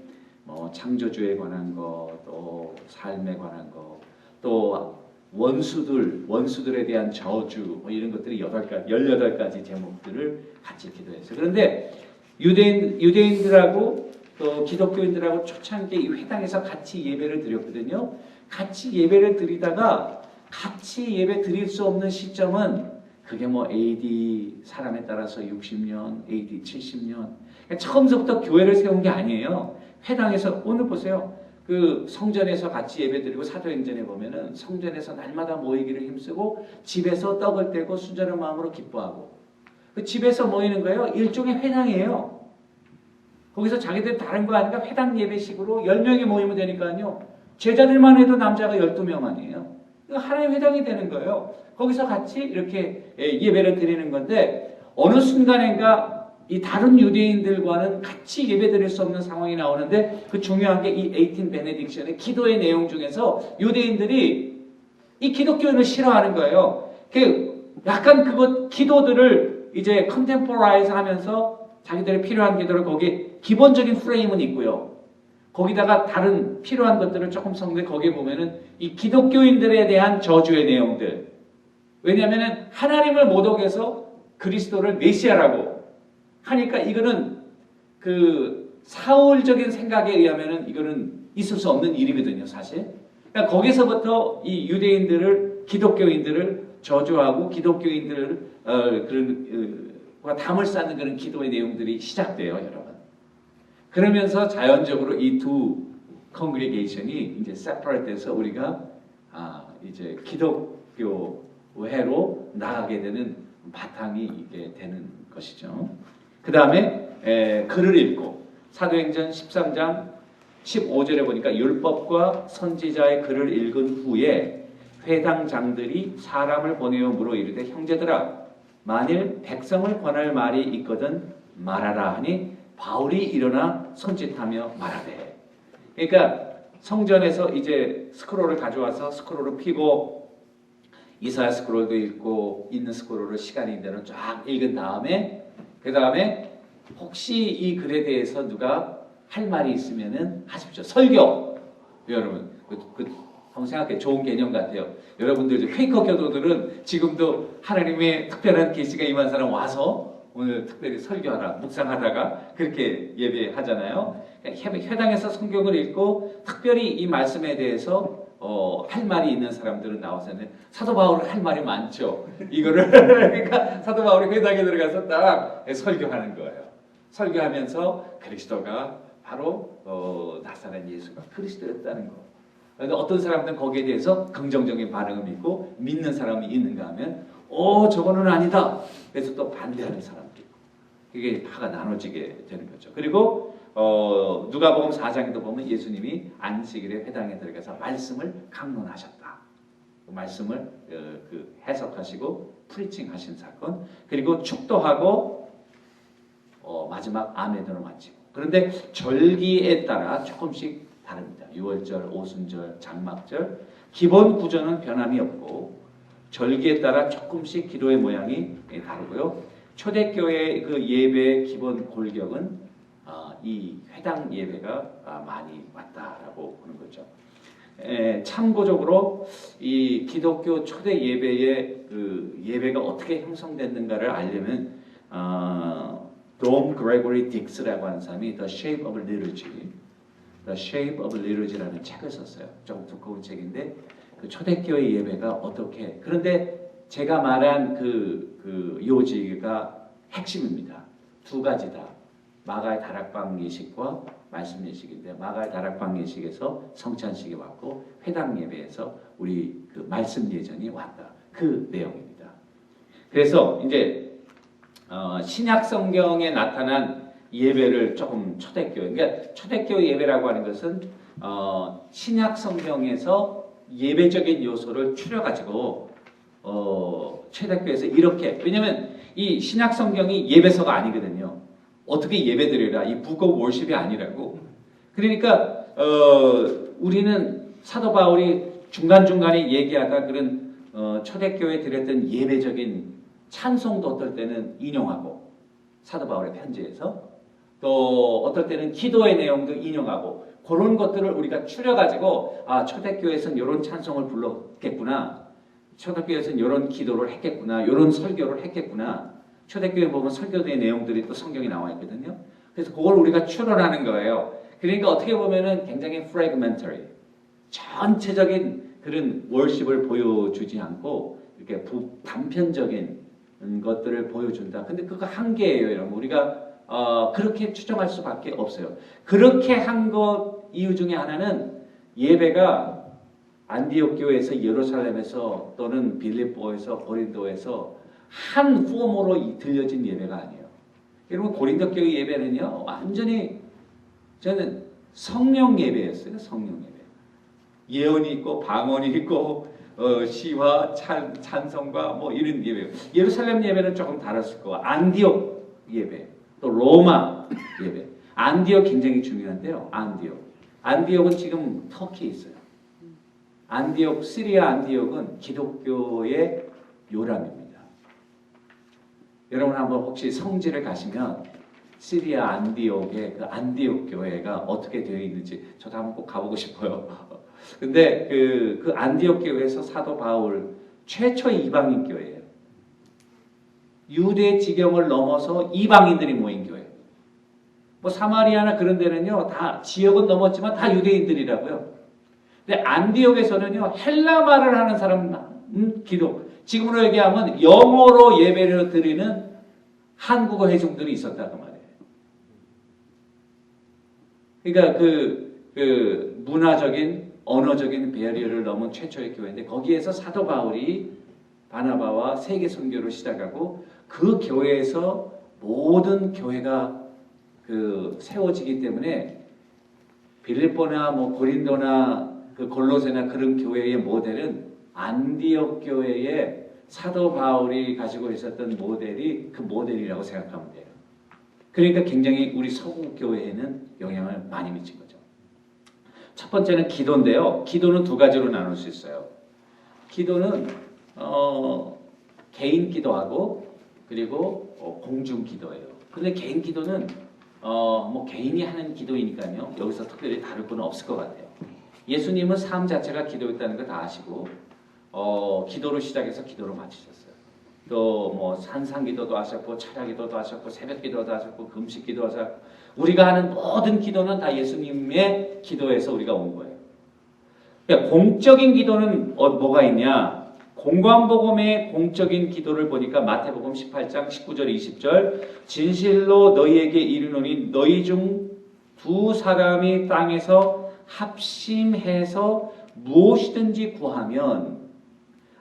창조주에 관한 거, 또 삶에 관한 거, 또 원수들에 대한 저주 이런 것들이 18가지 제목들을 같이 기도했어요. 그런데 유대인들하고 또 기독교인들하고 초창기에 이 회당에서 같이 예배를 드렸거든요. 같이 예배를 드리다가 같이 예배 드릴 수 없는 시점은 그게 AD 사람에 따라서 60년, AD 70년. 그러니까 처음부터 교회를 세운 게 아니에요. 회당에서 오늘 보세요. 그 성전에서 같이 예배드리고 사도행전에 보면은 성전에서 날마다 모이기를 힘쓰고 집에서 떡을 떼고 순전한 마음으로 기뻐하고 그 집에서 모이는 거예요. 일종의 회당이에요. 거기서 자기들 다른 거 아니까 회당 예배식으로 10명이 모이면 되니까요. 제자들만 해도 남자가 12명 아니에요. 하나의 회당이 되는 거예요. 거기서 같이 이렇게 예배를 드리는 건데 어느 순간인가 이 다른 유대인들과는 같이 예배드릴 수 없는 상황이 나오는데 그 중요한 게 이 18 베네딕션의 기도의 내용 중에서 유대인들이 이 기독교인을 싫어하는 거예요. 약간 그것 기도들을 이제 컨템포라이즈 하면서 자기들의 필요한 기도를 거기에 기본적인 프레임은 있고요. 거기다가 다른 필요한 것들을 조금 섞는데 거기에 보면은 이 기독교인들에 대한 저주의 내용들. 왜냐하면은 하나님을 못 어겨서 그리스도를 메시아라고 하니까 이거는 그 사울적인 생각에 의하면은 이거는 있을 수 없는 일이거든요, 사실. 그러니까 거기서부터 이 유대인들을 기독교인들을 저주하고 기독교인들을 담을 쌓는 그런 기도의 내용들이 시작돼요, 여러분. 그러면서 자연적으로 이 두 컨그리게이션이 이제 세퍼레이트해서 우리가 이제 기독교회로 나가게 되는 바탕이 이게 되는 것이죠. 그 다음에 글을 읽고 사도행전 13장 15절에 보니까 율법과 선지자의 글을 읽은 후에 회당장들이 사람을 보내어 물어 이르되 형제들아 만일 백성을 권할 말이 있거든 말하라 하니 바울이 일어나 손짓하며 말하되. 그러니까 성전에서 이제 스크롤을 가져와서 스크롤을 피고 이사야 스크롤도 읽고 있는 스크롤을 시간이 있는 대로 쫙 읽은 다음에 그 다음에 혹시 이 글에 대해서 누가 할 말이 있으면은 하십시오. 설교. 여러분 한번 생각해. 좋은 개념 같아요. 여러분들 퀘이커 교도들은 지금도 하나님의 특별한 계시가 임한 사람 와서 오늘 특별히 설교하라 묵상하다가 그렇게 예배하잖아요. 회당에서 성경을 읽고 특별히 이 말씀에 대해서 할 말이 있는 사람들은 나와서는 사도 바울은 할 말이 많죠. 이거를 그러니까 사도 바울이 회당에 들어가서 딱 설교하는 거예요. 설교하면서 그리스도가 바로 나사렛 예수가 그리스도였다는 거. 그런데 어떤 사람들은 거기에 대해서 긍정적인 반응을 믿고 믿는 사람이 있는가 하면 저거는 아니다. 그래서 또 반대하는 사람도 있고 이게 다가 나눠지게 되는 거죠. 그리고 누가복음 4장에도 보면 예수님이 안식일에 회당에 들어가서 말씀을 강론하셨다. 그 말씀을 해석하시고 프리칭하신 사건. 그리고 축도하고 마지막 아멘으로 마치고. 그런데 절기에 따라 조금씩 다릅니다. 유월절, 오순절, 장막절 기본 구조는 변함이 없고 절기에 따라 조금씩 기도의 모양이 다르고요. 초대교회 그 예배의 기본 골격은 이 회당 예배가 많이 왔다라고 보는 거죠. 참고적으로 이 기독교 초대 예배의 그 예배가 어떻게 형성됐는가를 알려면 돔 그레고리 딕스라고 하는 사람이 The Shape of Liturgy, The Shape of Liturgy라는 책을 썼어요. 좀 두꺼운 책인데 그 초대교회 예배가 어떻게 그런데 제가 말한 그 요지가 핵심입니다. 두 가지다. 마가의 다락방 예식과 말씀 예식인데 마가의 다락방 예식에서 성찬식이 왔고 회당 예배에서 우리 그 말씀 예전이 왔다. 그 내용입니다. 그래서 이제 신약 성경에 나타난 예배를 조금 초대교회 그러니까 초대교회 예배라고 하는 것은 신약 성경에서 예배적인 요소를 추려가지고 초대교회에서 이렇게 왜냐하면 이 신약 성경이 예배서가 아니거든요. 어떻게 예배드리라 이 북 오브 월십이 아니라고. 그러니까 우리는 사도 바울이 중간중간에 얘기하다 그런 초대교회에 드렸던 예배적인 찬송도 어떨 때는 인용하고 사도 바울의 편지에서 또 어떨 때는 기도의 내용도 인용하고 그런 것들을 우리가 추려가지고 초대교회에서는 이런 찬송을 불렀겠구나. 초대교회에서는 이런 기도를 했겠구나. 이런 설교를 했겠구나. 초대교회 보면 설교의 내용들이 또 성경에 나와 있거든요. 그래서 그걸 우리가 추론하는 거예요. 그러니까 어떻게 보면은 굉장히 fragmentary, 전체적인 그런 월십을 보여주지 않고 이렇게 단편적인 것들을 보여준다. 근데 그거 한계예요, 여러분. 우리가 그렇게 추정할 수밖에 없어요. 그렇게 한 것 이유 중에 하나는 예배가 안디옥 교회에서 예루살렘에서 또는 빌립보에서 고린도에서 한 폼으로 들려진 예배가 아니에요. 여러분 고린도 교회 예배는요 완전히 저는 성령 예배였어요. 성령 예배. 예언이 있고 방언이 있고 시와 찬송과 뭐 이런 예배. 예루살렘 예배는 조금 다랐을 거고 안디옥 예배 또 로마 예배. 안디옥 굉장히 중요한데요. 안디옥은 지금 터키에 있어요. 안디옥 시리아 안디옥은 기독교의 요람입니다. 여러분 한번 혹시 성지를 가시면 시리아 안디옥의 그 안디옥 교회가 어떻게 되어 있는지 저도 한번 꼭 가보고 싶어요. 근데 그 안디옥 교회에서 사도 바울 최초의 이방인 교회예요. 유대 지경을 넘어서 이방인들이 모인 교회. 뭐 사마리아나 그런 데는요 다 지역은 넘었지만 다 유대인들이라고요. 근데 안디옥에서는요 헬라말을 하는 사람 기독. 지금으로 얘기하면 영어로 예배를 드리는 한국어 회중들이 있었다고 말이에요. 그러니까 그 문화적인 언어적인 배리어를 넘은 최초의 교회인데 거기에서 사도 바울이 바나바와 세계 선교를 시작하고 그 교회에서 모든 교회가 세워지기 때문에 빌립보나 뭐 고린도나 그 골로새나 그런 교회의 모델은 안디옥 교회의 사도 바울이 가지고 있었던 모델이 그 모델이라고 생각하면 돼요. 그러니까 굉장히 우리 서구 교회에는 영향을 많이 미친 거죠. 첫 번째는 기도인데요. 기도는 두 가지로 나눌 수 있어요. 기도는 개인 기도하고 그리고 공중 기도예요. 근데 개인 기도는 뭐 개인이 하는 기도이니까요. 여기서 특별히 다룰 건 없을 것 같아요. 예수님은 삶 자체가 기도였다는 거 다 아시고 기도로 시작해서 기도로 마치셨어요. 또 뭐 산상기도도 하셨고 철야기도도 하셨고 새벽기도도 하셨고 금식기도 하셨고 우리가 하는 모든 기도는 다 예수님의 기도에서 우리가 온 거예요. 그러니까 공적인 기도는 뭐가 있냐? 공관복음의 공적인 기도를 보니까 마태복음 18장 19절 20절 진실로 너희에게 이르노니 너희 중 두 사람이 땅에서 합심해서 무엇이든지 구하면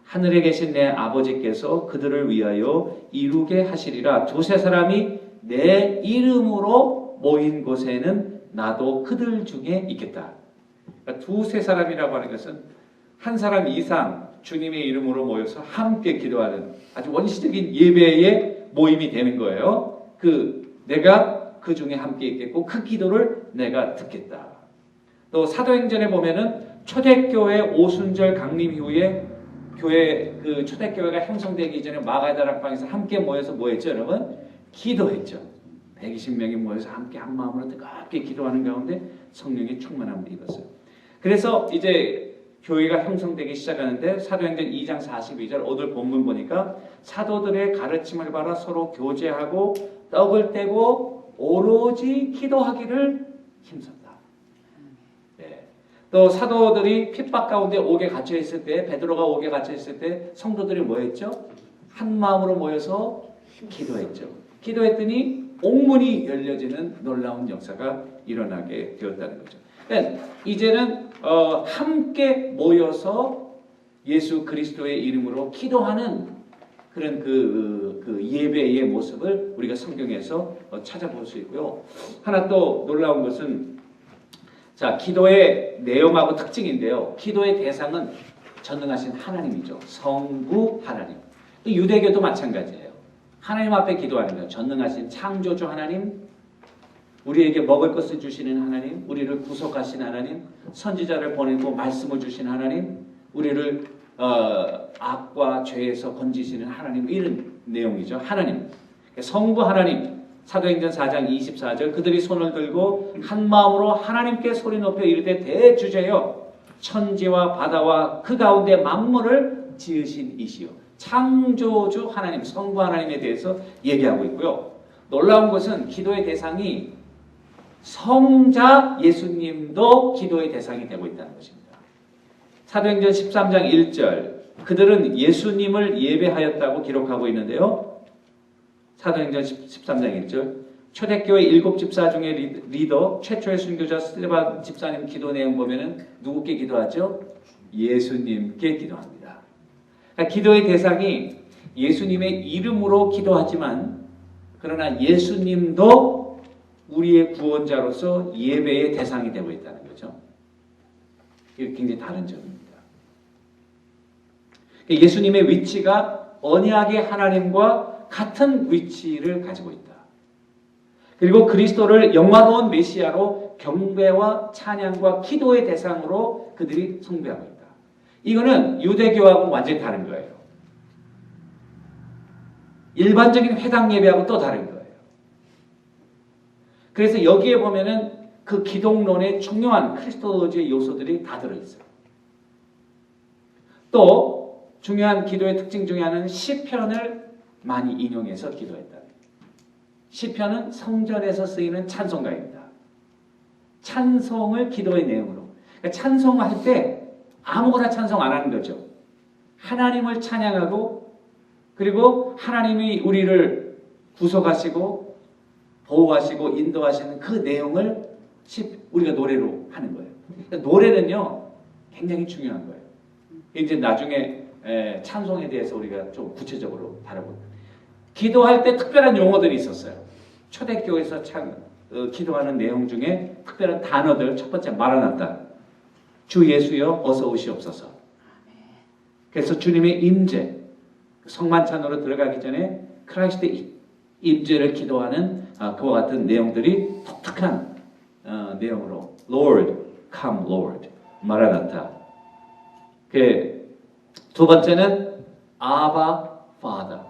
하늘에 계신 내 아버지께서 그들을 위하여 이루게 하시리라. 두세 사람이 내 이름으로 모인 곳에는 나도 그들 중에 있겠다. 그러니까 두세 사람이라고 하는 것은 한 사람 이상 주님의 이름으로 모여서 함께 기도하는 아주 원시적인 예배의 모임이 되는 거예요. 내가 그 중에 함께 있겠고 그 기도를 내가 듣겠다. 또 사도행전에 보면은 초대교회 오순절 강림 이후에 교회 초대교회가 형성되기 전에 마가다락방에서 함께 모여서 뭐 했죠, 여러분? 기도했죠. 120명이 모여서 함께 한 마음으로 뜨겁게 기도하는 가운데 성령의 충만함을 입었어요. 그래서 이제 교회가 형성되기 시작하는데 사도행전 2장 42절 오늘 본문 보니까 사도들의 가르침을 받아 서로 교제하고 떡을 떼고 오로지 기도하기를 힘썼다. 네. 또 사도들이 핍박 가운데 옥에 갇혀 있을 때 베드로가 옥에 갇혀 있을 때 성도들이 뭐 했죠? 한 마음으로 모여서 기도했죠. 기도했더니 옥문이 열려지는 놀라운 역사가 일어나게 되었다는 거죠. 그러니까 이제는 함께 모여서 예수 그리스도의 이름으로 기도하는 그런 그 예배의 모습을 우리가 성경에서 찾아볼 수 있고요. 하나 또 놀라운 것은 자, 기도의 내용하고 특징인데요. 기도의 대상은 전능하신 하나님이죠. 성부 하나님. 유대교도 마찬가지예요. 하나님 앞에 기도하는 거예요. 전능하신 창조주 하나님, 우리에게 먹을 것을 주시는 하나님, 우리를 구속하신 하나님, 선지자를 보내고 말씀을 주신 하나님, 우리를 악과 죄에서 건지시는 하나님, 이런 내용이죠. 하나님, 성부 하나님. 사도행전 4장 24절 그들이 손을 들고 한 마음으로 하나님께 소리 높여 이르되 대주제여 천지와 바다와 그 가운데 만물을 지으신 이시요. 창조주 하나님, 성부 하나님에 대해서 얘기하고 있고요. 놀라운 것은 기도의 대상이 성자 예수님도 기도의 대상이 되고 있다는 것입니다. 사도행전 13장 1절 그들은 예수님을 예배하였다고 기록하고 있는데요. 사도행전 13장 1절 초대교회 7 집사 중에 리더 최초의 순교자 스데반 집사님 기도 내용 보면은 누구께 기도하죠? 예수님께 기도합니다. 그러니까 기도의 대상이 예수님의 이름으로 기도하지만 그러나 예수님도 우리의 구원자로서 예배의 대상이 되고 있다는 거죠. 이게 굉장히 다른 점입니다. 예수님의 위치가 언약의 하나님과 같은 위치를 가지고 있다. 그리고 그리스도를 영화로운 메시아로 경배와 찬양과 기도의 대상으로 그들이 숭배하고 있다. 이거는 유대교하고는 완전히 다른 거예요. 일반적인 회당 예배하고 또 다른 거예요. 그래서 여기에 보면은 그 기독론의 중요한 크리스토로지의 요소들이 다 들어있어요. 또 중요한 기도의 특징 중에 하나는 시편을 많이 인용해서 기도했다. 시편은 성전에서 쓰이는 찬송가입니다. 찬송을 기도의 내용으로. 그러니까 찬송할 때 아무거나 찬송 안 하는 거죠. 하나님을 찬양하고 그리고 하나님이 우리를 구속하시고 보호하시고 인도하시는 그 내용을 우리가 노래로 하는 거예요. 그러니까 노래는요 굉장히 중요한 거예요. 이제 나중에 찬송에 대해서 우리가 좀 구체적으로 다뤄볼게요. 기도할 때 특별한 용어들이 있었어요. 초대교회에서 기도하는 내용 중에 특별한 단어들 첫 번째 마라나타 주 예수여 어서 오시옵소서. 그래서 주님의 임재 성만찬으로 들어가기 전에 크라이스트의 임재를 기도하는 그와 같은 내용들이 독특한 내용으로 Lord Come Lord. 마라나타. 두 번째는 아바 Father.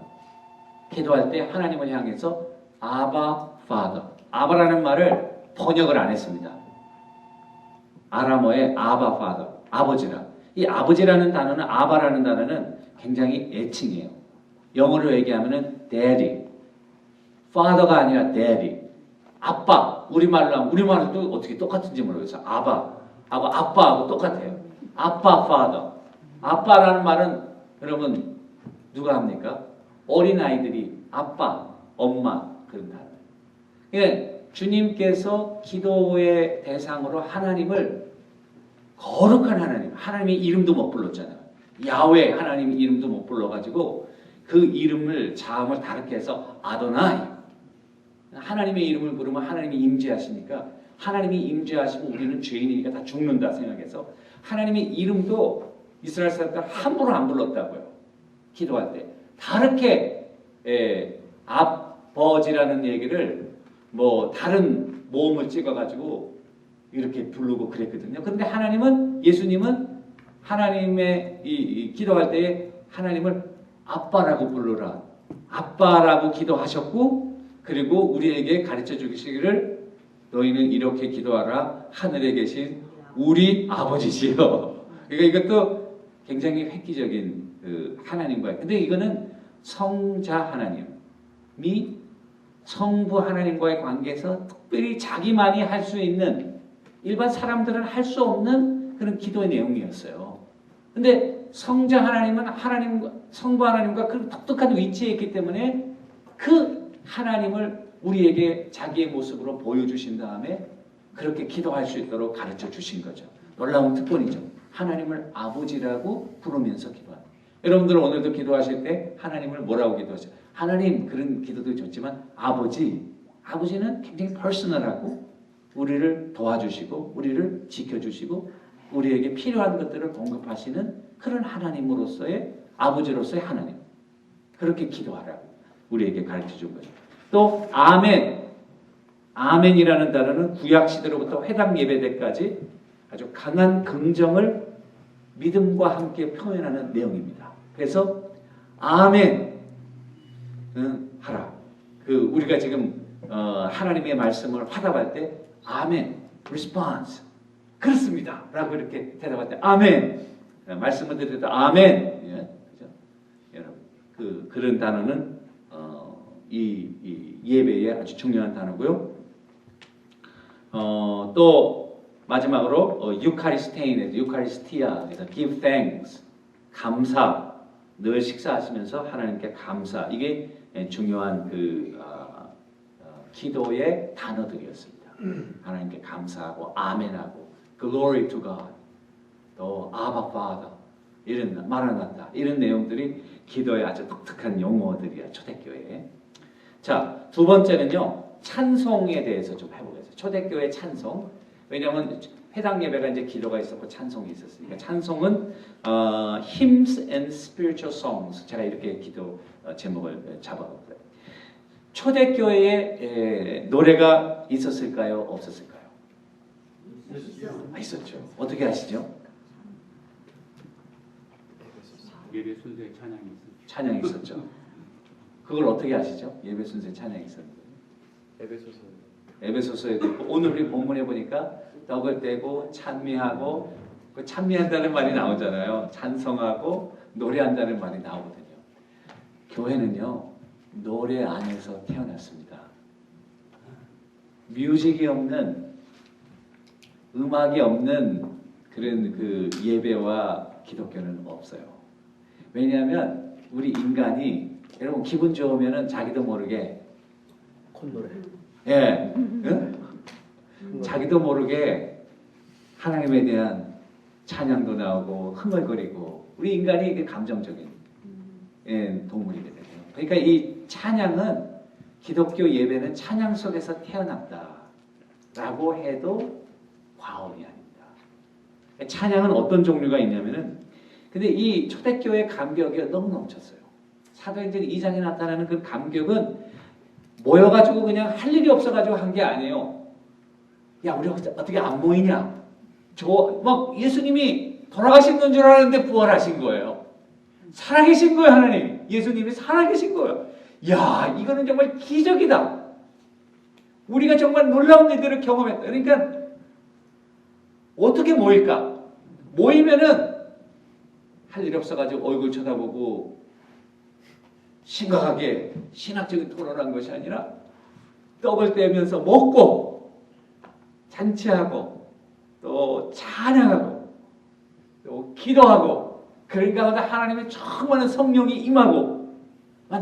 기도할 때 하나님을 향해서 아바 Father. 아바라는 말을 번역을 안 했습니다. 아람어의 아바 Father. 아버지라. 이 아버지라는 단어는 아바라는 단어는 굉장히 애칭이에요. 영어로 얘기하면은 daddy. father가 아니라 daddy. 아빠. 우리말도 어떻게 똑같은지 모르겠어요. 아빠하고 똑같아요. 아빠 father. 아빠라는 말은 여러분 누가 합니까? 어린아이들이 아빠, 엄마 그런 단어. 그러니까 주님께서 기도의 대상으로 하나님을 거룩한 하나님, 하나님의 이름도 못 불렀잖아요. 야훼 하나님 이름도 못 불러가지고 그 이름을 자음을 다르게 해서 아도나이. 하나님의 이름을 부르면 하나님이 임재하시니까 하나님이 임재하시면 우리는 죄인이니까 다 죽는다 생각해서 하나님의 이름도 이스라엘 사람들 함부로 안 불렀다고요. 기도할 때 다르게 아버지라는 얘기를 뭐 다른 모음을 찍어가지고 이렇게 부르고 그랬거든요. 그런데 하나님은 예수님은 하나님의 이 기도할 때에 하나님을 아빠라고 부르라. 아빠라고 기도하셨고 그리고 우리에게 가르쳐 주시기를 너희는 이렇게 기도하라. 하늘에 계신 우리 아버지시여. 그러니까 이것도 굉장히 획기적인 그 하나님과의. 근데 이거는 성자 하나님이 성부 하나님과의 관계에서 특별히 자기만이 할 수 있는 일반 사람들은 할 수 없는 그런 기도의 내용이었어요. 근데 성자 하나님은 성부 하나님과 그런 독특한 위치에 있기 때문에 그 하나님을 우리에게 자기의 모습으로 보여주신 다음에 그렇게 기도할 수 있도록 가르쳐 주신 거죠. 놀라운 특권이죠. 하나님을 아버지라고 부르면서 기도하는. 여러분들은 오늘도 기도하실 때 하나님을 뭐라고 기도하세요? 하나님 그런 기도도 좋지만 아버지는 굉장히 퍼스널하고 우리를 도와주시고 우리를 지켜주시고 우리에게 필요한 것들을 공급하시는 그런 하나님으로서의 아버지로서의 하나님. 그렇게 기도하라고 우리에게 가르쳐 준 거죠. 또 아멘. 아멘이라는 단어는 구약 시대로부터 회당 예배 때까지 아주 강한 긍정을 믿음과 함께 표현하는 내용입니다. 그래서 아멘 하라. 우리가 지금 하나님의 말씀을 화답할 때 아멘, response 그렇습니다 라고 이렇게 대답할 때 아멘 말씀을 드릴 때 아멘. 예, 그죠? 여러분 그런 단어는 이 예배에 아주 중요한 단어고요. 또 마지막으로 유카리스테인에서 유카리스티아에서 give thanks 감사. 늘 식사하시면서 하나님께 감사. 이게 중요한 기도의 단어들이었습니다. 하나님께 감사하고 아멘하고 glory to God 또 아바 Father 이런 마라나타 이런 내용들이 기도의 아주 독특한 용어들이야 초대교회에. 자, 두 번째는요 찬송에 대해서 좀 해보겠습니다. 초대교회 찬송. 왜냐하면 회당 예배가 이제 기도가 있었고 찬송이 있었으니까 찬송은 hymns and spiritual songs. 제가 이렇게 기도 제목을 잡아봤어요. 초대교회에 노래가 있었을까요? 없었을까요? 있었죠. 어떻게 아시죠? 예배 순서에 찬양이 있었죠. 찬양이 있었죠. 그걸 어떻게 아시죠? 예배 순서에 찬양이 있었는데. 에베소서에도 있고 오늘 우리 본문에 보니까 떡을 떼고 찬미하고 그 찬미한다는 말이 나오잖아요. 찬성하고 노래한다는 말이 나오거든요. 교회는요 노래 안에서 태어났습니다. 뮤직이 없는 음악이 없는 그런 그 예배와 기독교는 없어요. 왜냐하면 우리 인간이 여러분 기분 좋으면은 자기도 모르게 콧노래. 예, 응? 자기도 모르게 하나님에 대한 찬양도 나오고 흥얼거리고 우리 인간이 이게 감정적인 동물이거든요. 그러니까 이 찬양은 기독교 예배는 찬양 속에서 태어났다라고 해도 과언이 아닙니다. 찬양은 어떤 종류가 있냐면은 근데 이 초대교회 감격이 너무 넘쳤어요. 사도행전 2장에 나타나는 그 감격은 모여가지고 그냥 할 일이 없어가지고 한 게 아니에요. 야, 우리 어떻게 안 모이냐? 저 막 예수님이 돌아가신 줄 알았는데 부활하신 거예요. 살아계신 거예요, 하나님. 예수님이 살아계신 거예요. 야, 이거는 정말 기적이다. 우리가 정말 놀라운 일들을 경험했다. 그러니까 어떻게 모일까? 모이면은 할 일 없어가지고 얼굴 쳐다보고 심각하게 신학적인 토론한 것이 아니라 떡을 떼면서 먹고 잔치하고 또 찬양하고 또 기도하고 그런 가운데 하나님의 정말 성령이 임하고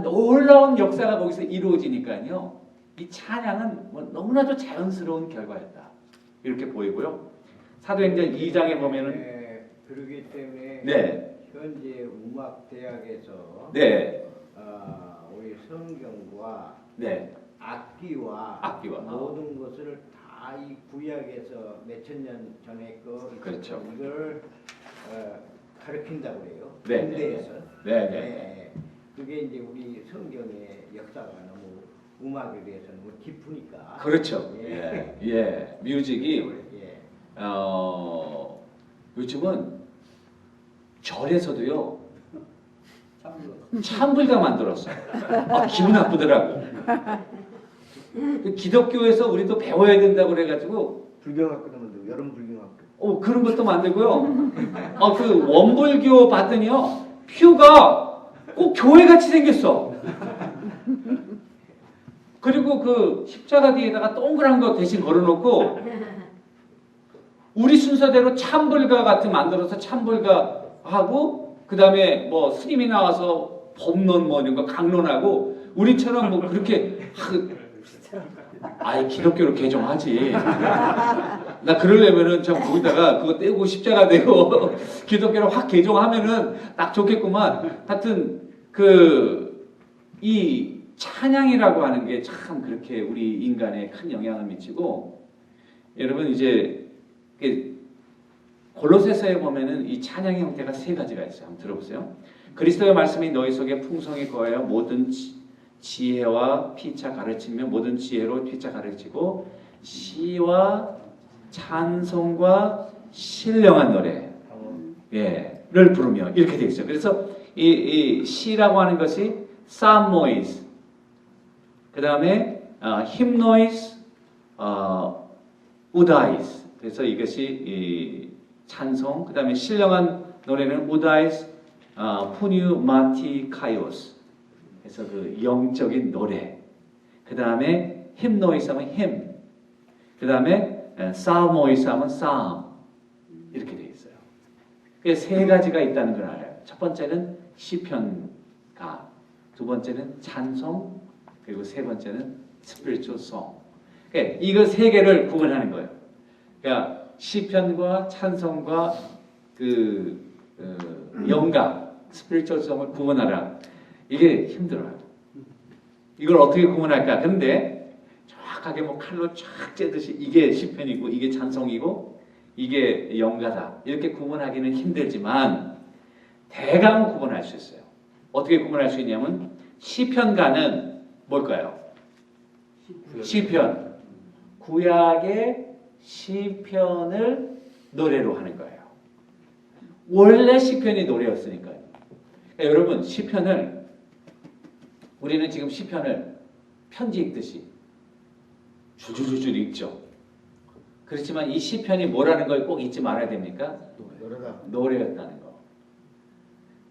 놀라운 역사가 거기서 이루어지니까요. 이 찬양은 뭐 너무나도 자연스러운 결과였다. 이렇게 보이고요. 사도행전 2장에 보면은 네, 그러기 때문에 네. 현재 음악대학에서 네. 우리 성경과 네. 악기와 어. 모든 것을 다 이 구약에서 몇천 년 전에 거 그렇죠. 이걸 가르친다고 그래요. 네, 군대에서. 네, 네. 네. 그게 이제 우리 성경의 역사가 너무 음악에 대해서 너무 깊으니까. 그렇죠. 예. 예. 예. 뮤직이 예. 요즘은 절에서도요. 찬불가 만들었어요. 기분 나쁘더라고. 기독교에서 우리도 배워야 된다고 그래가지고 불경학교도 만들고 여름 불경학교. 그런 것도 만들고요. 그 원불교 받더니요. 퓨가 꼭 교회같이 생겼어. 그리고 그 십자가 뒤에다가 동그란 거 대신 걸어놓고 우리 순서대로 참불가 같은 만들어서 참불가 하고 그 다음에 뭐 스님이 나와서 법론 뭐 이런 거 강론하고 우리처럼 뭐 그렇게 아예 기독교로 개종하지. 나 그러려면은 참 거기다가 그거 떼고 십자가 되고 기독교로 확 개종하면은 딱 좋겠구만. 하여튼 이 찬양이라고 하는 게 참 그렇게 우리 인간에 큰 영향을 미치고 여러분 이제 골로새서에 보면은 이 찬양의 형태가 세 가지가 있어요. 한번 들어보세요. 그리스도의 말씀이 너희 속에 풍성히 거하여 모든 지혜와 피차 가르치며 모든 지혜로 피차 가르치고 시와 찬송과 신령한 노래를 부르며 이렇게 되어 있어요. 그래서 이 시라고 하는 것이 psalmois, 그 다음에 hymnois, udais. 그래서 이것이 이 찬송, 그 다음에 신령한 노래는 udais, pneumatikaios. 그래서 그 영적인 노래. 그 다음에 hymnois 하면 hymn. 그 다음에 psalmois 하면 psalm. 이렇게 되어 있어요. 그래서 세 가지가 있다는 걸 알아요. 첫 번째는 시편가, 두 번째는 찬송, 그리고 세 번째는 spiritual song. 그러니까 이거 세 개를 구분하는 거예요. 그러니까 시편과 찬송과 영가, spiritual song을 구분하라. 이게 힘들어요. 이걸 어떻게 구분할까? 그런데 정확하게 뭐 칼로 쫙 째듯이 이게 시편이고 이게 찬송이고 이게 영가다. 이렇게 구분하기는 힘들지만 대강 구분할 수 있어요. 어떻게 구분할 수 있냐면 시편가는 뭘까요? 시편. 구약의 시편을 노래로 하는 거예요. 원래 시편이 노래였으니까요. 그러니까 여러분 시편을 우리는 지금 시편을 편지 읽듯이 줄줄줄 읽죠. 그렇지만 이 시편이 뭐라는 걸 꼭 잊지 말아야 됩니까? 노래였다는 거.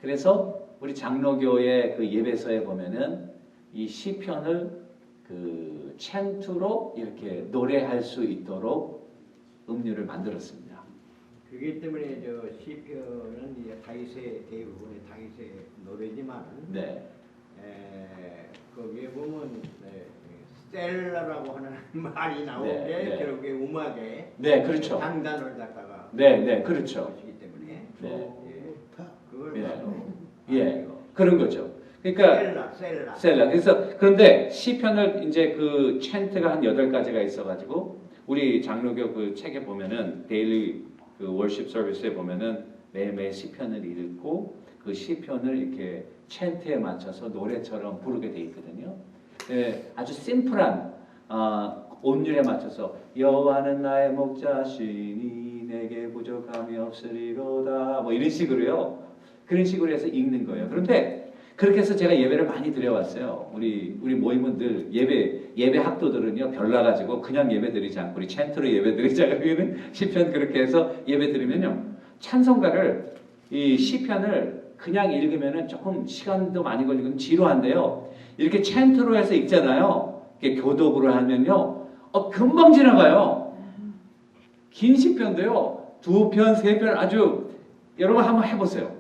그래서 우리 장로교의 그 예배서에 보면은 이 시편을 그 찬투로 이렇게 노래할 수 있도록 음료를 만들었습니다. 그렇기 때문에 저 시편은 이제 다윗의 대부분의 다윗의 노래지만 네. 거기에 보면 셀라라고 하는 말이 나오는데 네. 결국에 음악에 네, 그렇죠. 장단을 갖다가 네, 그렇죠. 것이기 때문에 네. 그걸 예. 바로 예, 그런 거죠. 그러니까 셀라. 그래서 그런데 시편을 이제 그 찬트가 한 8가지가 있어가지고 우리 장로교 그 책에 보면은 데일리 그 월십 서비스에 보면은 매일매일 시편을 읽고 그 시편을 이렇게 찬트에 맞춰서 노래처럼 부르게 돼 있거든요. 네, 아주 심플한 온율에 맞춰서 여호와는 나의 목자시니 내게 부족함이 없으리로다 뭐 이런 식으로요. 그런 식으로 해서 읽는 거예요. 그런데 그렇게 해서 제가 예배를 많이 드려왔어요. 우리 모임은 늘 예배 학도들은요 별나 가지고 그냥 예배 드리지 않고 우리 챈트로 예배 드리지 않고 시편 그렇게 해서 예배 드리면요 찬송가를 이 시편을 그냥 읽으면은 조금 시간도 많이 걸리고 지루한데요. 이렇게 챈트로 해서 읽잖아요. 이렇게 교독으로 하면요 금방 지나가요. 긴 시편도요 2편, 3편 아주 여러분 한번 해보세요.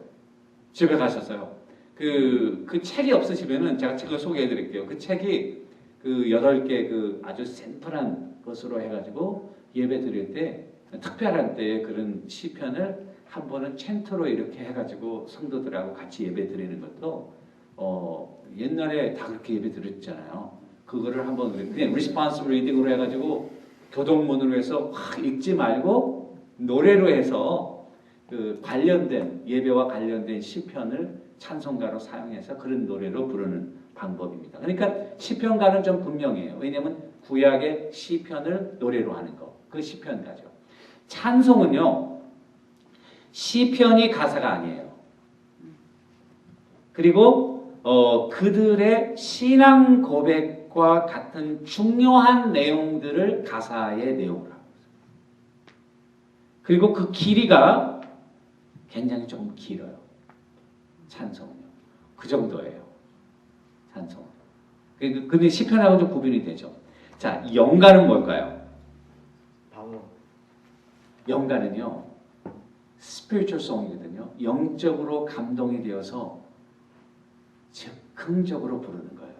집에 가셔서요. 그 책이 없으시면은 제가 책을 소개해 드릴게요. 그 책이 그 8개 그 아주 샘플한 것으로 해가지고 예배 드릴 때 특별한 때에 그런 시편을 한 번은 챈트로 이렇게 해가지고 성도들하고 같이 예배 드리는 것도 옛날에 다 그렇게 예배 드렸잖아요. 그거를 한번 그냥 responsive reading으로 해가지고 교독문으로 해서 확 읽지 말고 노래로 해서 그 관련된 예배와 관련된 시편을 찬송가로 사용해서 그런 노래로 부르는 방법입니다. 그러니까 시편가는 좀 분명해요. 왜냐하면 구약의 시편을 노래로 하는 거, 그 시편가죠. 찬송은요, 시편이 가사가 아니에요. 그리고 그들의 신앙 고백과 같은 중요한 내용들을 가사의 내용으로 하고 있어요. 그리고 그 길이가 굉장히 조금 길어요. 찬송은요. 그 정도예요. 찬송. 근데 시편하고 좀 구분이 되죠. 자, 영가는 뭘까요? 방언. 영가는요. spiritual song이거든요. 영적으로 감동이 되어서 즉흥적으로 부르는 거예요.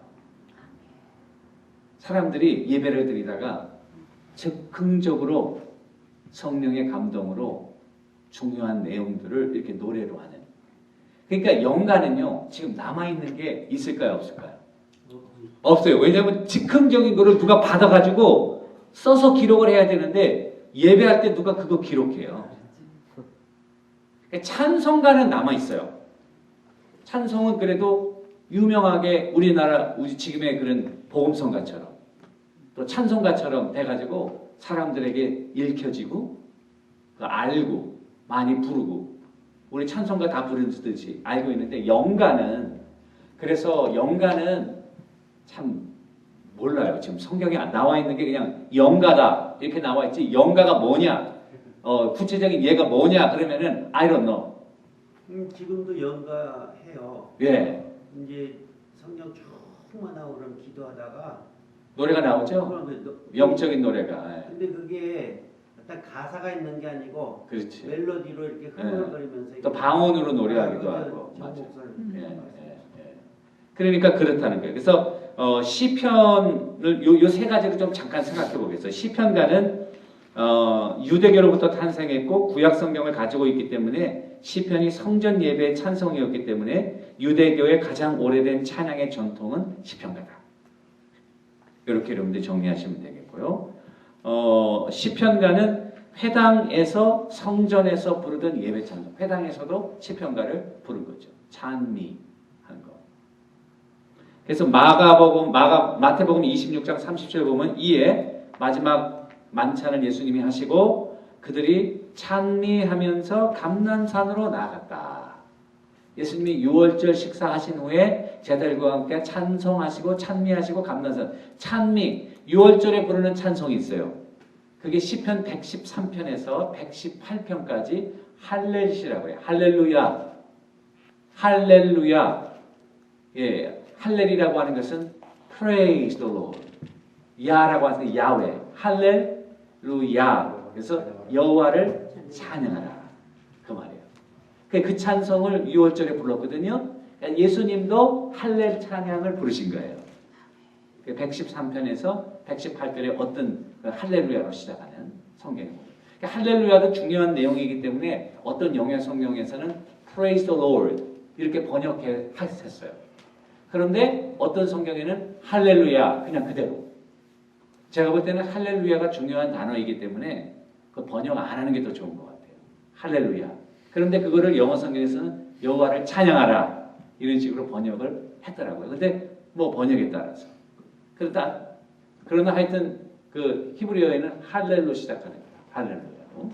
사람들이 예배를 드리다가 즉흥적으로 성령의 감동으로 중요한 내용들을 이렇게 노래로 하는. 그러니까 영가는요, 지금 남아있는 게 있을까요? 없을까요? 없어요. 왜냐하면 즉흥적인 거를 누가 받아가지고 써서 기록을 해야 되는데 예배할 때 누가 그거 기록해요. 그러니까 찬송가는 남아있어요. 찬송은 그래도 유명하게 우리나라 지금의 그런 복음성가처럼 또 찬송가처럼 돼가지고 사람들에게 읽혀지고 알고 많이 부르고 우리 찬송가 다 부르듯이 알고 있는데 영가는 그래서 영가는 참 몰라요. 지금 성경에 나와 있는 게 그냥 영가다 이렇게 나와 있지 영가가 뭐냐 구체적인 예가 뭐냐 그러면은 I don't know. 지금도 연가해요. 예. 이제 성경 쭉만 나오면 기도하다가 노래가 나오죠. 그러면 영적인 노래가. 예. 근데 그게 어떤 가사가 있는 게 아니고 그렇지. 멜로디로 이렇게 흥얼거리면서 또 방언으로 노래하기도 하고. 맞아요. 목소리. 예. 그러니까 그렇다는 거예요. 그래서 시편을 요 세 가지를 좀 잠깐 생각해 보겠어요. 시편가는 유대교로부터 탄생했고 구약 성경을 가지고 있기 때문에 시편이 성전 예배의 찬송이었기 때문에 유대교의 가장 오래된 찬양의 전통은 시편가다. 이렇게 여러분들 정리하시면 되겠고요. 시편가는 회당에서 성전에서 부르던 예배 찬송, 회당에서도 시편가를 부른 거죠. 찬미한 거. 그래서 마태복음 26장 30절 보면 이에 마지막 만찬을 예수님이 하시고 그들이 찬미하면서 감난산으로 나아갔다. 예수님이 유월절 식사하신 후에 제자들과 함께 찬송하시고 찬미하시고 감난산. 찬미, 유월절에 부르는 찬송이 있어요. 그게 시편 113편에서 118편까지 할렐시라고 해요. 할렐루야. 할렐루야. 예, 할렐이라고 하는 것은 praise the Lord. 야라고 하는 게 야훼. 할렐루야. 그래서 여호와를 찬양하라. 그 말이에요. 그 찬송을 6월절에 불렀거든요. 예수님도 할렐 찬양을 부르신 거예요. 113편에서 118편에 어떤 할렐루야로 시작하는 성경입니다. 할렐루야도 중요한 내용이기 때문에 어떤 영의 성경에서는 praise the Lord 이렇게 번역했어요. 그런데 어떤 성경에는 할렐루야 그냥 그대로. 제가 볼 때는 할렐루야가 중요한 단어이기 때문에 그 번역 안 하는 게 더 좋은 것 같아요. 할렐루야. 그런데 그거를 영어 성경에서는 여호와를 찬양하라 이런 식으로 번역을 했더라고요. 근데 뭐 번역에 따라서 그러나 하여튼 그 히브리어에는 할렐로 시작하는 거예요. 할렐루야로.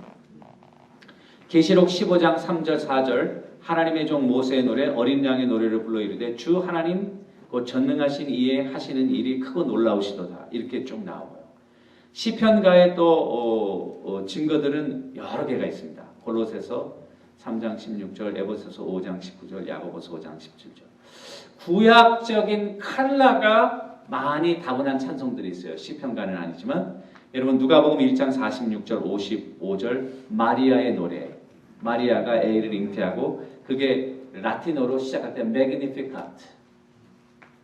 계시록 15장 3절 4절 하나님의 종 모세의 노래 어린 양의 노래를 불러 이르되 주 하나님 곧 전능하신 이에 하시는 일이 크고 놀라우시도다. 이렇게 쭉 나오고요. 시편가의 또 증거들은 여러 개가 있습니다. 골로새서 3장 16절, 에베소서 5장 19절, 야고보서 5장 17절. 구약적인 칼라가 많이 다분한 찬송들이 있어요. 시편가는 아니지만 여러분 누가복음 1장 46절 55절 마리아의 노래. 마리아가 애를 잉태하고 그게 라틴어로 시작할 때 Magnificat.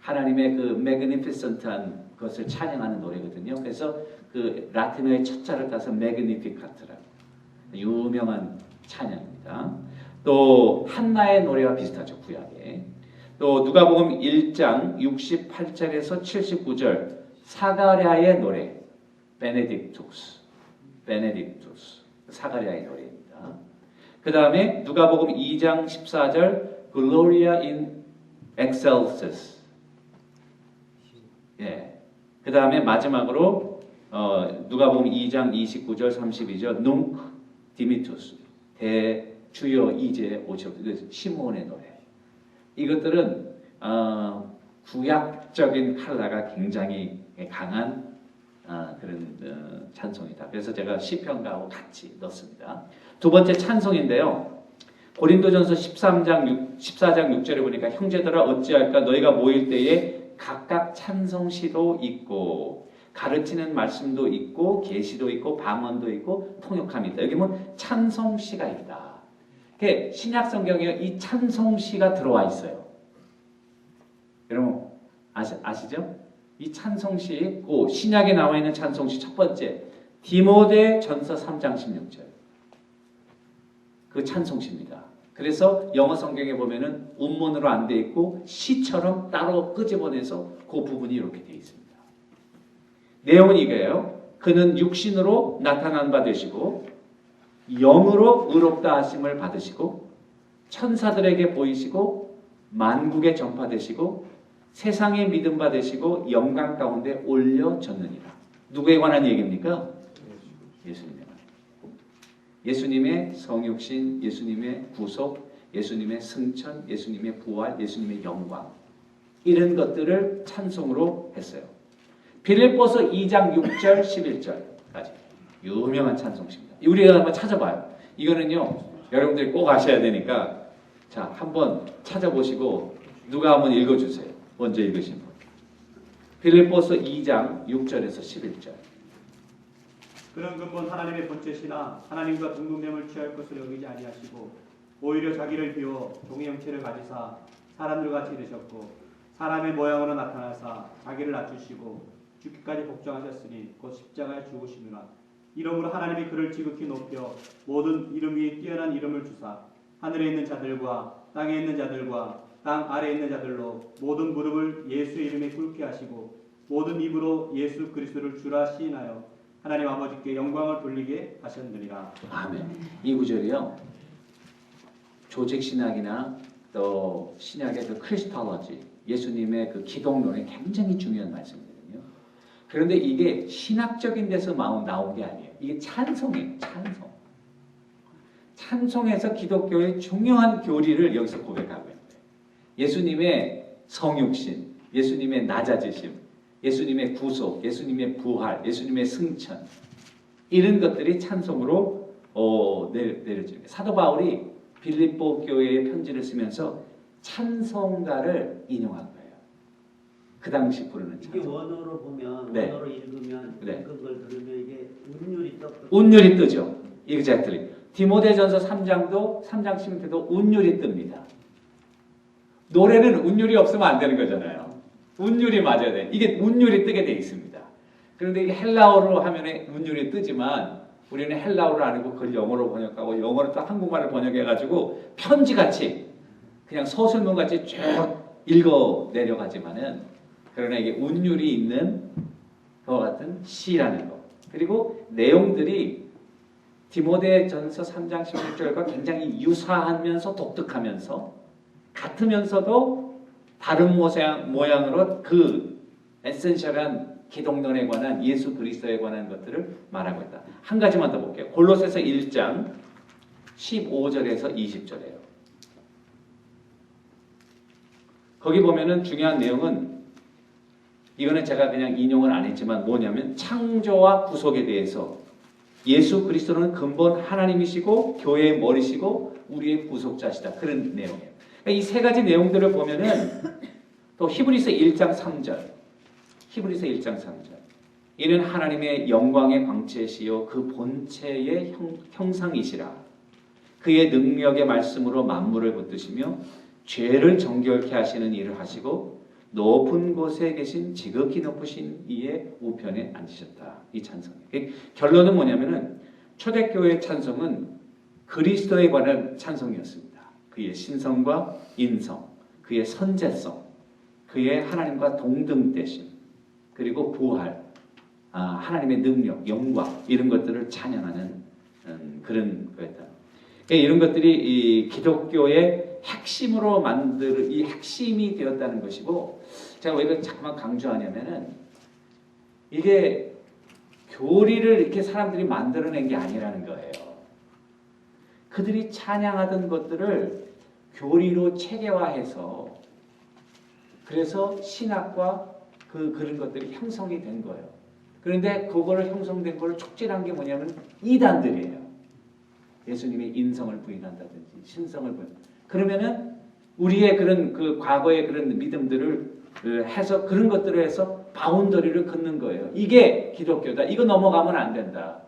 하나님의 그 magnificent한 것을 찬양하는 노래거든요. 그래서 그 라틴어의 첫 자를 따서 Magnificat라고 유명한 찬양입니다. 또 한나의 노래와 비슷하죠. 구약에. 또 누가복음 1장 68절에서 79절 사가랴의 노래 베네딕투스 사가랴의 노래입니다. 그 다음에 누가복음 2장 14절 Gloria in excelsis. 예. 그 다음에 마지막으로 누가복음 2장 29절 32절 Nunc dimittus 대주여 이제 오시옵소서. 시므온의 노래. 이것들은 구약적인 칼라가 굉장히 강한 그런 찬송이다. 그래서 제가 시편가하고 같이 넣습니다. 두 번째 찬송인데요. 고린도전서 14장 6절에 보니까 형제들아 어찌할까 너희가 모일 때에 각각 찬송시도 있고 가르치는 말씀도 있고 계시도 있고 방언도 있고 통역함이 있다. 여기 보면 찬송시가 있다. 신약 성경에 이 찬송시가 들어와 있어요. 여러분 아시죠? 이 찬송시 있고 신약에 나와 있는 찬송시 첫 번째 디모데전서 3장 16절 그 찬송시입니다. 그래서 영어 성경에 보면은 운문으로 안 돼 있고 시처럼 따로 끄집어내서 그 부분이 이렇게 돼 있습니다. 내용은 이거예요. 그는 육신으로 나타난 바 되시고 영으로 의롭다 하심을 받으시고 천사들에게 보이시고 만국에 전파되시고 세상에 믿음 받으시고 영광 가운데 올려졌느니라. 누구에 관한 얘기입니까? 예수님에 관한. 예수님의 성육신, 예수님의 구속, 예수님의 승천, 예수님의 부활, 예수님의 영광 이런 것들을 찬송으로 했어요. 빌립보서 2장 6절 11절까지 유명한 찬송시입니다. 우리가 한번 찾아봐요. 이거는요 여러분들이 꼭 아셔야 되니까 자 한번 찾아보시고 누가 한번 읽어주세요. 먼저 읽으신 분. 빌립보서 2장 6절에서 11절. 그는 근본 하나님의 본체시나 하나님과 동등됨을 취할 것을 여기지 아니하시고 오히려 자기를 비워 종의 형체를 가지사 사람들과 같이 되셨고 사람의 모양으로 나타나사 자기를 낮추시고 죽기까지 복종하셨으니 곧 십자가에 죽으시느라 이러므로 하나님이 그를 지극히 높여 모든 이름 위에 뛰어난 이름을 주사 하늘에 있는 자들과 땅에 있는 자들과 땅 아래에 있는 자들로 모든 무릎을 예수의 이름에 꿇게 하시고 모든 입으로 예수 그리스도를 주라 시인하여 하나님 아버지께 영광을 돌리게 하셨느니라. 아멘. 이 구절이요. 조직 신학이나 또 신약의 그 크리스톨로지, 예수님의 그 기독론에 굉장히 중요한 말씀이거든요. 그런데 이게 신학적인 데서 나온 게 아니에요. 이게 찬송이에요. 찬송. 찬송에서 기독교의 중요한 교리를 여기서 고백하고 있는 거예요. 예수님의 성육신, 예수님의 낮아지심, 예수님의 구속, 예수님의 부활, 예수님의 승천 이런 것들이 찬송으로 내려집니다. 사도 바울이 빌립보 교회에 편지를 쓰면서 찬송가를 인용한 거예요. 그 당시 부르는 찬송. 이게 원어로 보면 네. 원어로 읽으면 네. 그걸 들으면 이게 운율이 떠. 운율이 뜨죠. exactly. 디모데전서 3장도 3장 16절도 운율이 뜹니다. 노래는 운율이 없으면 안 되는 거잖아요. 운율이 맞아야 돼. 이게 운율이 뜨게 돼 있습니다. 그런데 이게 헬라어로 하면 운율이 뜨지만 우리는 헬라어를 안 하고 그걸 영어로 번역하고 영어로 또 한국말을 번역해가지고 편지같이 그냥 서술문같이 쭉 읽어 내려가지만은 그러나 이게 운율이 있는 그와 같은 시라는 거. 그리고 내용들이 디모데전서 3장 16절과 굉장히 유사하면서 독특하면서 같으면서도 다른 모양으로 그 에센셜한 기독론에 관한 예수 그리스도에 관한 것들을 말하고 있다. 한 가지만 더 볼게요. 골로새서 1장 15절에서 20절이에요. 거기 보면은 중요한 내용은 이거는 제가 그냥 인용을 안 했지만 뭐냐면 창조와 구속에 대해서 예수 그리스도는 근본 하나님이시고 교회의 머리시고 우리의 구속자시다. 그런 내용이에요. 이 세 가지 내용들을 보면은 또 히브리서 1장 3절 히브리서 1장 3절 이는 하나님의 영광의 광채시요 그 본체의 형상이시라. 그의 능력의 말씀으로 만물을 붙드시며 죄를 정결케 하시는 일을 하시고 높은 곳에 계신 지극히 높으신 이의 우편에 앉으셨다. 이 찬송. 결론은 뭐냐면은 초대교회의 찬송은 그리스도에 관한 찬송이었습니다. 그의 신성과 인성, 그의 선제성, 그의 하나님과 동등되심, 그리고 부활, 하나님의 능력, 영광 이런 것들을 찬양하는 그런 거였다. 이런 것들이 이 기독교의 핵심으로 만들 이 핵심이 되었다는 것이고, 제가 왜 이걸 자꾸만 강조하냐면은 이게 교리를 이렇게 사람들이 만들어낸 게 아니라는 거예요. 그들이 찬양하던 것들을 교리로 체계화해서 그래서 신학과 그런 것들이 형성이 된 거예요. 그런데 그거를 형성된 걸 촉진한 게 뭐냐면 이단들이에요. 예수님의 인성을 부인한다든지 신성을 부인. 그러면은 우리의 그런 그 과거의 그런 믿음들을 해서 그런 것들을 해서 바운더리를 긋는 거예요. 이게 기독교다. 이거 넘어가면 안 된다.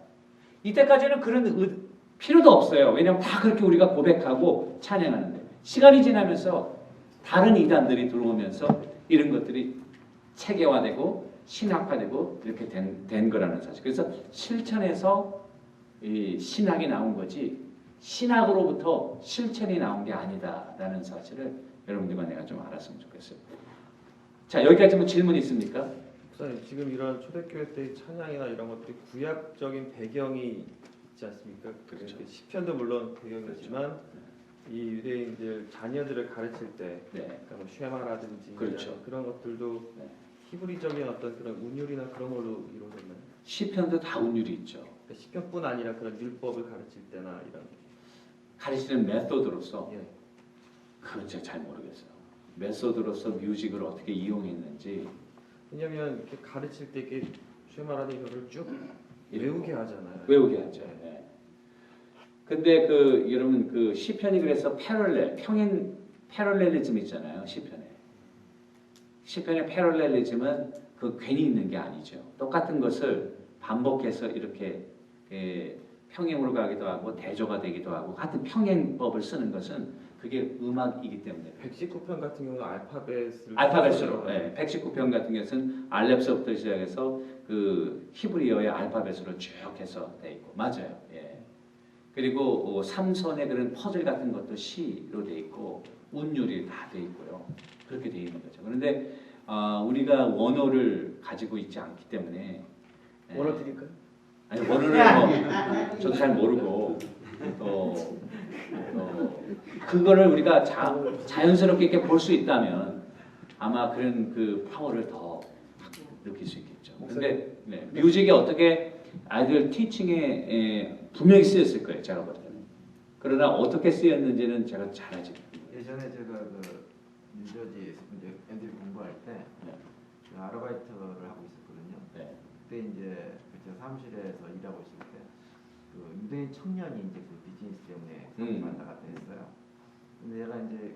이때까지는 그런 필요도 없어요. 왜냐하면 다 그렇게 우리가 고백하고 찬양하는데 시간이 지나면서 다른 이단들이 들어오면서 이런 것들이 체계화되고 신학화되고 이렇게 된 거라는 사실. 그래서 실천에서 이 신학이 나온 거지 신학으로부터 실천이 나온 게 아니다라는 사실을 여러분들과 내가 좀 알았으면 좋겠어요. 자, 여기까지 뭐 질문 있습니까? 목사님, 지금 이런 초대교회 때의 찬양이나 이런 것들이 구약적인 배경이 있지 않습니까? 그렇죠. 시편도 물론 배경이지만 이 유대인들 자녀들을 가르칠 때 네. 그러니까 뭐 쉐마라든지 그렇죠. 그런 것들도 네. 히브리적인 어떤 그런 운율이나 그런 걸로 이루어졌나요? 시편도 다 운율이 있죠. 그러니까 시편뿐 아니라 그런 율법을 가르칠 때나 이런. 가르치는 메소드로서 예. 그건 제가 잘 모르겠어요. 메소드로서 뮤직을 어떻게 이용했는지 왜냐하면 이렇게 가르칠 때 이렇게 쉐마라는 이거를 쭉 외우게 하잖아요. 외우게 하죠. 네. 근데 여러분 그 시편이 그래서 평행 패럴렐리즘 있잖아요. 시편의 패럴렐리즘은 그 괜히 있는 게 아니죠. 똑같은 것을 반복해서 이렇게 평행으로 가기도 하고 대조가 되기도 하고 같은 평행법을 쓰는 것은 그게 음악이기 때문에 119편 같은 경우는 알파벳으로 네, 119편 같은 경우는 알렙서부터 시작해서 그 히브리어의 알파벳으로 쭉 해서 돼 있고 맞아요. 예. 그리고 삼손의 그런 퍼즐 같은 것도 시로 돼 있고 운율이 다 돼 있고요. 그렇게 돼 있는 거죠. 그런데 우리가 원어를 가지고 있지 않기 때문에 원어 드릴까요? 아니 원어는 저도 잘 모르고 또 그거를 우리가 자연스럽게 이렇게 볼 수 있다면 아마 그런 그 파워를 더 느낄 수 있겠죠. 근데 뮤직이 어떻게 아이들 티칭에 분명히 쓰였을 거예요. 제가 볼 때는. 그러나 어떻게 쓰였는지는 제가 잘 알지 못합니다. 예전에 제가 그 뉴저지에서 이제 애들이 공부할 때 그 아르바이트를 하고 있었거든요. 네. 그때 이제 제 사무실에서 일하고 있을 때 그 유대인 청년이 이제 그 비즈니스 때문에 왔다 갔다 했어요. 근데 얘가 이제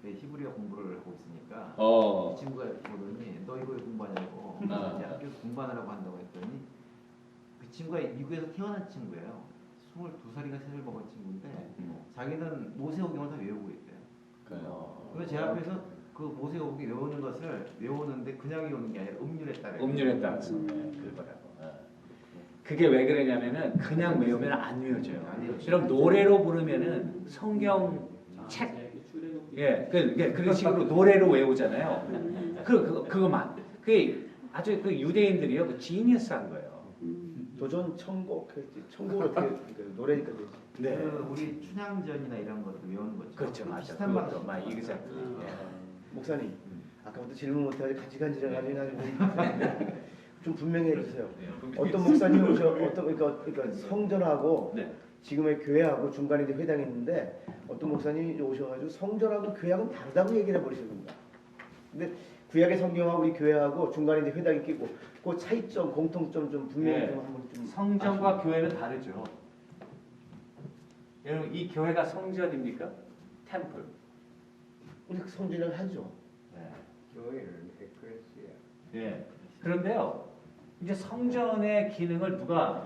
히브리어 공부를 하고 있으니까 이 친구가 보더니 너 이거 왜 공부하냐고 이제 학교에서 공부하느라고 한다고 했더니 그 친구가 미국에서 태어난 친구예요. 22살인가 3살 먹은 친구인데 자기는 모세오경을 다 외우고 있대요. 그래서 제 앞에서 그 모세오경 외우는 것을 외우는데 그냥 외우는 게 아니라 음률에 따라서 그거라고. 그게 왜 그러냐면은 그냥 외우면 안 외워져요. 그럼 노래로 부르면은 성경 책 그런 식으로 노래로 외우잖아요. 그거만. 그게 아주 그 유대인들이요, 그 지니어스한 거예요. 도전 천국을 어떻게 노래니까 되지. 네. 우리 춘향전이나 이런 것도 외우는 거죠. 그렇죠, 맞아. 비슷한 방식. 그것도 막 이그exactly. 목사님, 아까부터 질문 못해가지고 간질간질해가지고 좀 분명히 해주세요. 어떤 목사님 그러니까 성전하고 네. 지금의 교회하고 중간에 이제 회당이 있는데 어떤 목사님이 오셔가지고 성전하고 교회하고는 다르다고 얘기를 해버리시는 겁니다. 근데 구약의 성경하고 우리 교회하고 중간에 이제 회당이 끼고 그 차이점, 공통점 좀 분명히 네. 좀 한번 좀 성전과 교회는 다르죠. 여러분 이 교회가 성전입니까? 템플. 우리 성전을 하죠. 네. 교회를 에클레시아. 예. 그런데요. 이제 성전의 기능을 누가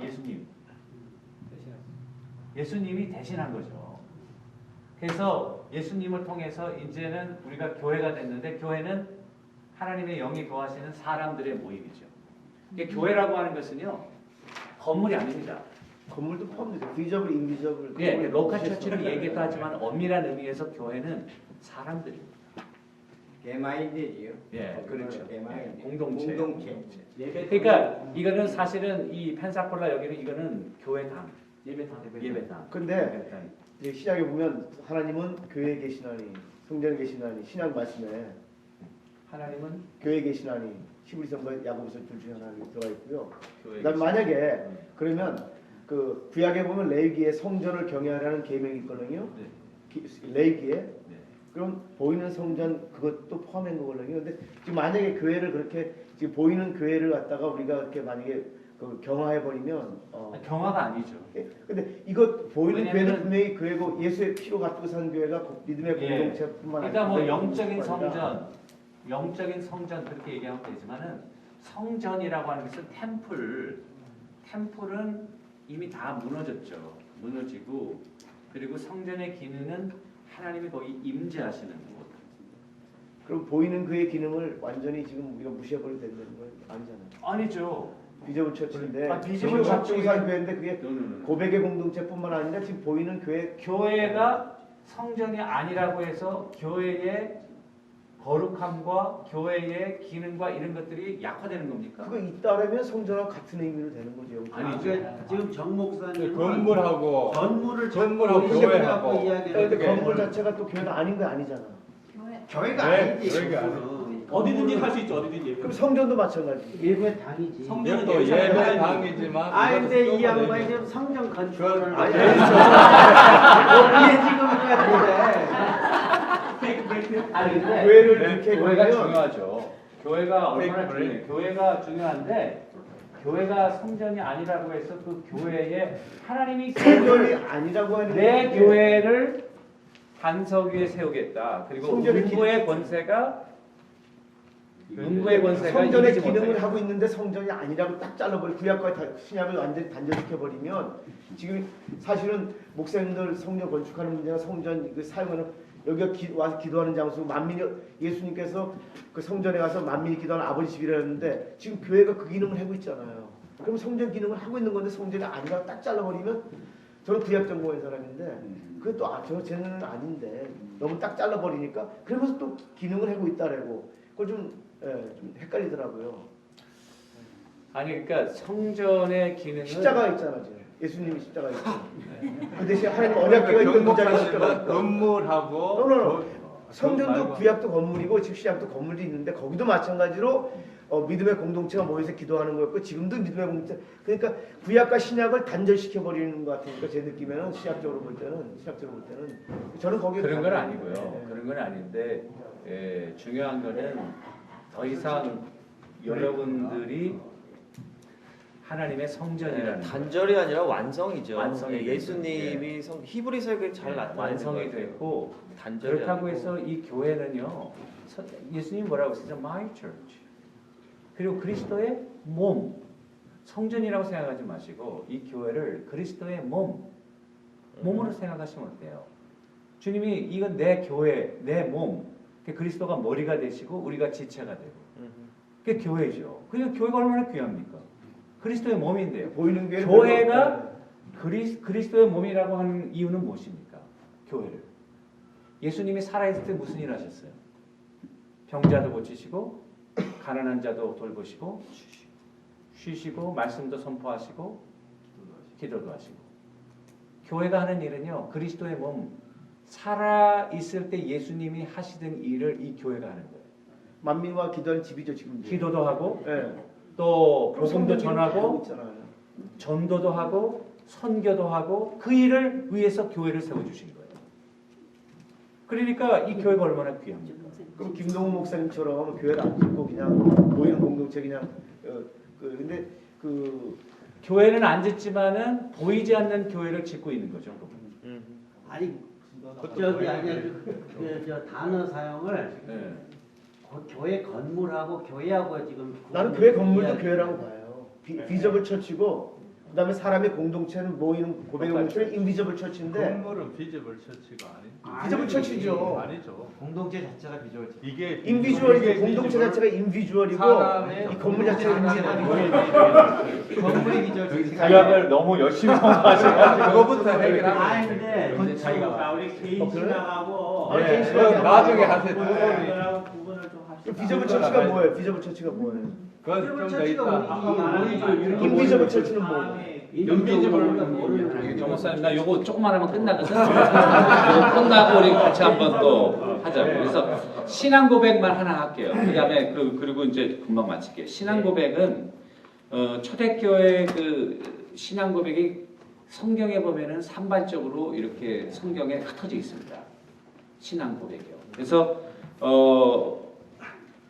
예수님이 대신한 거죠. 그래서 예수님을 통해서 이제는 우리가 교회가 됐는데 교회는 하나님의 영이 거하시는 사람들의 모임이죠. 이게 교회라고 하는 것은요. 건물이 아닙니다. 건물도 포함되죠. 비저블, 인비저블. 예, 로컬 처치를 얘기도 하지만 엄밀한 의미에서 교회는 사람들입니다. 개마인드지요. 예, 그렇죠. 개마인드. 예, 공동체. 예배 그러니까 이거는 사실은 이 펜사콜라 여기는 이거는 교회당, 예배당. 근데 예배당. 이제 시작에 보면 하나님은 교회에 계시나니, 성전에 계시나니, 신약 말씀에 하나님은 교회에 계시나니, 히브리서과 야고보서 둘 중에 하나 들어가 있고요. 교회에 그다음 만약에 그러면 그 구약에 보면 레위기에 성전을 경외하라는 계명이 있거든요. 레위기에 네. 그럼 보이는 성전 그것도 포함한 거거든요. 근데 지금 만약에 교회를 그렇게 지금 보이는 교회를 갖다가 우리가 이렇게 만약에 그 경화해 버리면 경화가 아니죠. 근데 이거 보이는 왜냐면은- 교회는 분명히 교회고 예수의 피로 가지고 산 교회가 믿음의 예. 공동체뿐만 그러니까 뭐 아니라 영적인 성전 그렇게 얘기하면 되지만은 성전이라고 하는 것은 템플은 이미 다 무너졌죠. 무너지고 그리고 성전의 기능은 하나님이 거기 임재하시는 곳. 그럼 보이는 그의 기능을 완전히 지금 우리가 무시해버려도 되는 건 아니잖아요. 아니죠. 비저블 처치인데 비저블 가지고 처치- 산 교회인데 그게 고백의 공동체뿐만 아니라 지금 보이는 교회 교회가 성전이 아니라고 해서 교회의 거룩함과 교회의 기능과 이런 것들이 약화되는 겁니까? 그거 잇따르면 성전하고 같은 의미로 되는 거죠. 아니죠. 지금 정 목사님은 건물하고 건물을 건물하고 자꾸 교회하고. 갖고 이야기를 근데 해요. 건물 자체가 또 교회가 아닌 거 아니잖아. 교회가 네, 아니지. 교회가 그거는. 어디든지 할 수 있죠. 어디든지. 그럼 성전도 마찬가지. 예배 당이지. 성전은 이것도 예배 예배 당이지만 아 근데 이 이것도 양반이 지금 성전 건축을 아니, 이게 지금 그래. 아니 근데 교회를 네, 이렇게 교회가 보면 중요하죠. 교회가 얼마나 네, 중요해요. 교회가 중요한데 교회가 성전이 아니라고 해서 그 교회에 하나님이 성전이 아니라고 하는 내 게 교회를 반석 위에 세우겠다. 그리고 성전의 음부의 권세가 성전의 이기지 기능을 못하게. 하고 있는데 성전이 아니라고 딱 잘라버리고 구약과 신약을 완전히 단절시켜버리면 지금 사실은 목사님들 성전 건축하는 문제나 성전 그 사용하는 여기가 와서 기도하는 장소 만민이 예수님께서 그 성전에 가서 만민이 기도하는 아버지 집이라는데 지금 교회가 그 기능을 하고 있잖아요. 그럼 성전 기능을 하고 있는 건데 성전이 아니라고 딱 잘라버리면 저는 구약 전공한 사람인데 그게 또 쟤는 아닌데 너무 딱 잘라버리니까 그러면서 또 기능을 하고 있다라고 그걸 좀 헷갈리더라고요. 아니 그러니까 성전의 기능은 십자가 있잖아 지금 예수님이 십자가 있잖아. 그 대신 하나님 언약궤가 있던 그 자리에 십자가 있다. 건물하고 성전도 말고. 구약도 건물이고 지금 신약도 건물이 있는데 거기도 마찬가지로 믿음의 공동체가 모여서 기도하는 거였고 지금도 믿음의 공동체. 그러니까 구약과 신약을 단절시켜 버리는 것 같으니까 제 느낌에는 신학적으로 볼 때는 저는 거기에 그런 건 가는 아니고요. 거예요. 그런 건 아닌데 중요한 거는 더 이상 여러분들이 하나님의 성전이라는 단절이 아니라 완성이죠. 완성이 예, 예수님이 히브리서에 그게 잘 나타나는 완성이 것 같아요. 됐고 단절이 그렇다고 아니고. 해서 이 교회는요. 예수님 뭐라고 했어요? My church. 그리고 그리스도의 몸. 성전이라고 생각하지 마시고 이 교회를 그리스도의 몸으로 생각하시면 어때요? 주님이 이건 내 교회, 내 몸. 그리스도가 머리가 되시고 우리가 지체가 되고. 그게 교회죠. 그러니까 교회가 얼마나 귀합니까? 그리스도의 몸인데요. 보이는 게 교회가 그리스도의 몸이라고 하는 이유는 무엇입니까? 교회를. 예수님이 살아있을 때 무슨 일 하셨어요? 병자도 고치시고 가난한 자도 돌보시고 쉬시고 말씀도 선포하시고 기도도 하시고. 교회가 하는 일은요. 그리스도의 몸 살아있을 때 예수님이 하시던 일을 이 교회가 하는 거예요. 만민과 기도하는 집이죠 지금. 기도도 하고 예. 또 그럼 복음도 성전 기능을 하고 전하고 있잖아요. 전도도 하고 선교도 하고 그 일을 위해서 교회를 세워주신 거예요. 그러니까 이 교회가 얼마나 귀합니까? 그럼 김동훈 목사님처럼 교회를 안 짓고 그냥 모이는 공동체 그냥 근데 그 교회는 안 짓지만은 보이지 않는 교회를 짓고 있는 거죠. 아니 저기 아니 저 단어 사용을 네. 교회 건물하고 교회하고 지금 나는 교회 건물도 교회라고 봐요. 비저블 처치고 그다음에 사람의 공동체는 모이는 고백의 공동체는 인비저블 처치인데 건물은 비저블 처치가 아니. 비저블 처치죠. 아니죠. 공동체 자체가 비주얼. 이게 인비주얼이고 공동체 자체가 인비주얼이고 이 건물 자체가 인비주얼이고 건물이 비주얼. 구약을 너무 열심히 공부하셔가지고 그거부터 해결하면 아 근데 건축 차이가 우리 개인 신앙하고 개인 네. 신앙이 나중에 하세요. 그거랑 구분을 좀 합시다. 비저블 처치가 뭐예요? 비저블 처치가 뭐예요? 그건 좀더 있다. 인비저블 처치는 뭐? 정 목사님 나 요거 조금만 하면 끝나거든. 요거 끝나고 우리 같이 한번 또 하자고. 그래서 신앙 고백만 하나 할게요. 그다음에 그리고 이제 금방 마칠게요. 신앙 고백은 초대교회 그 신앙 고백이 성경에 보면은 산발적으로 이렇게 성경에 흩어져 있습니다. 신앙 고백이요. 그래서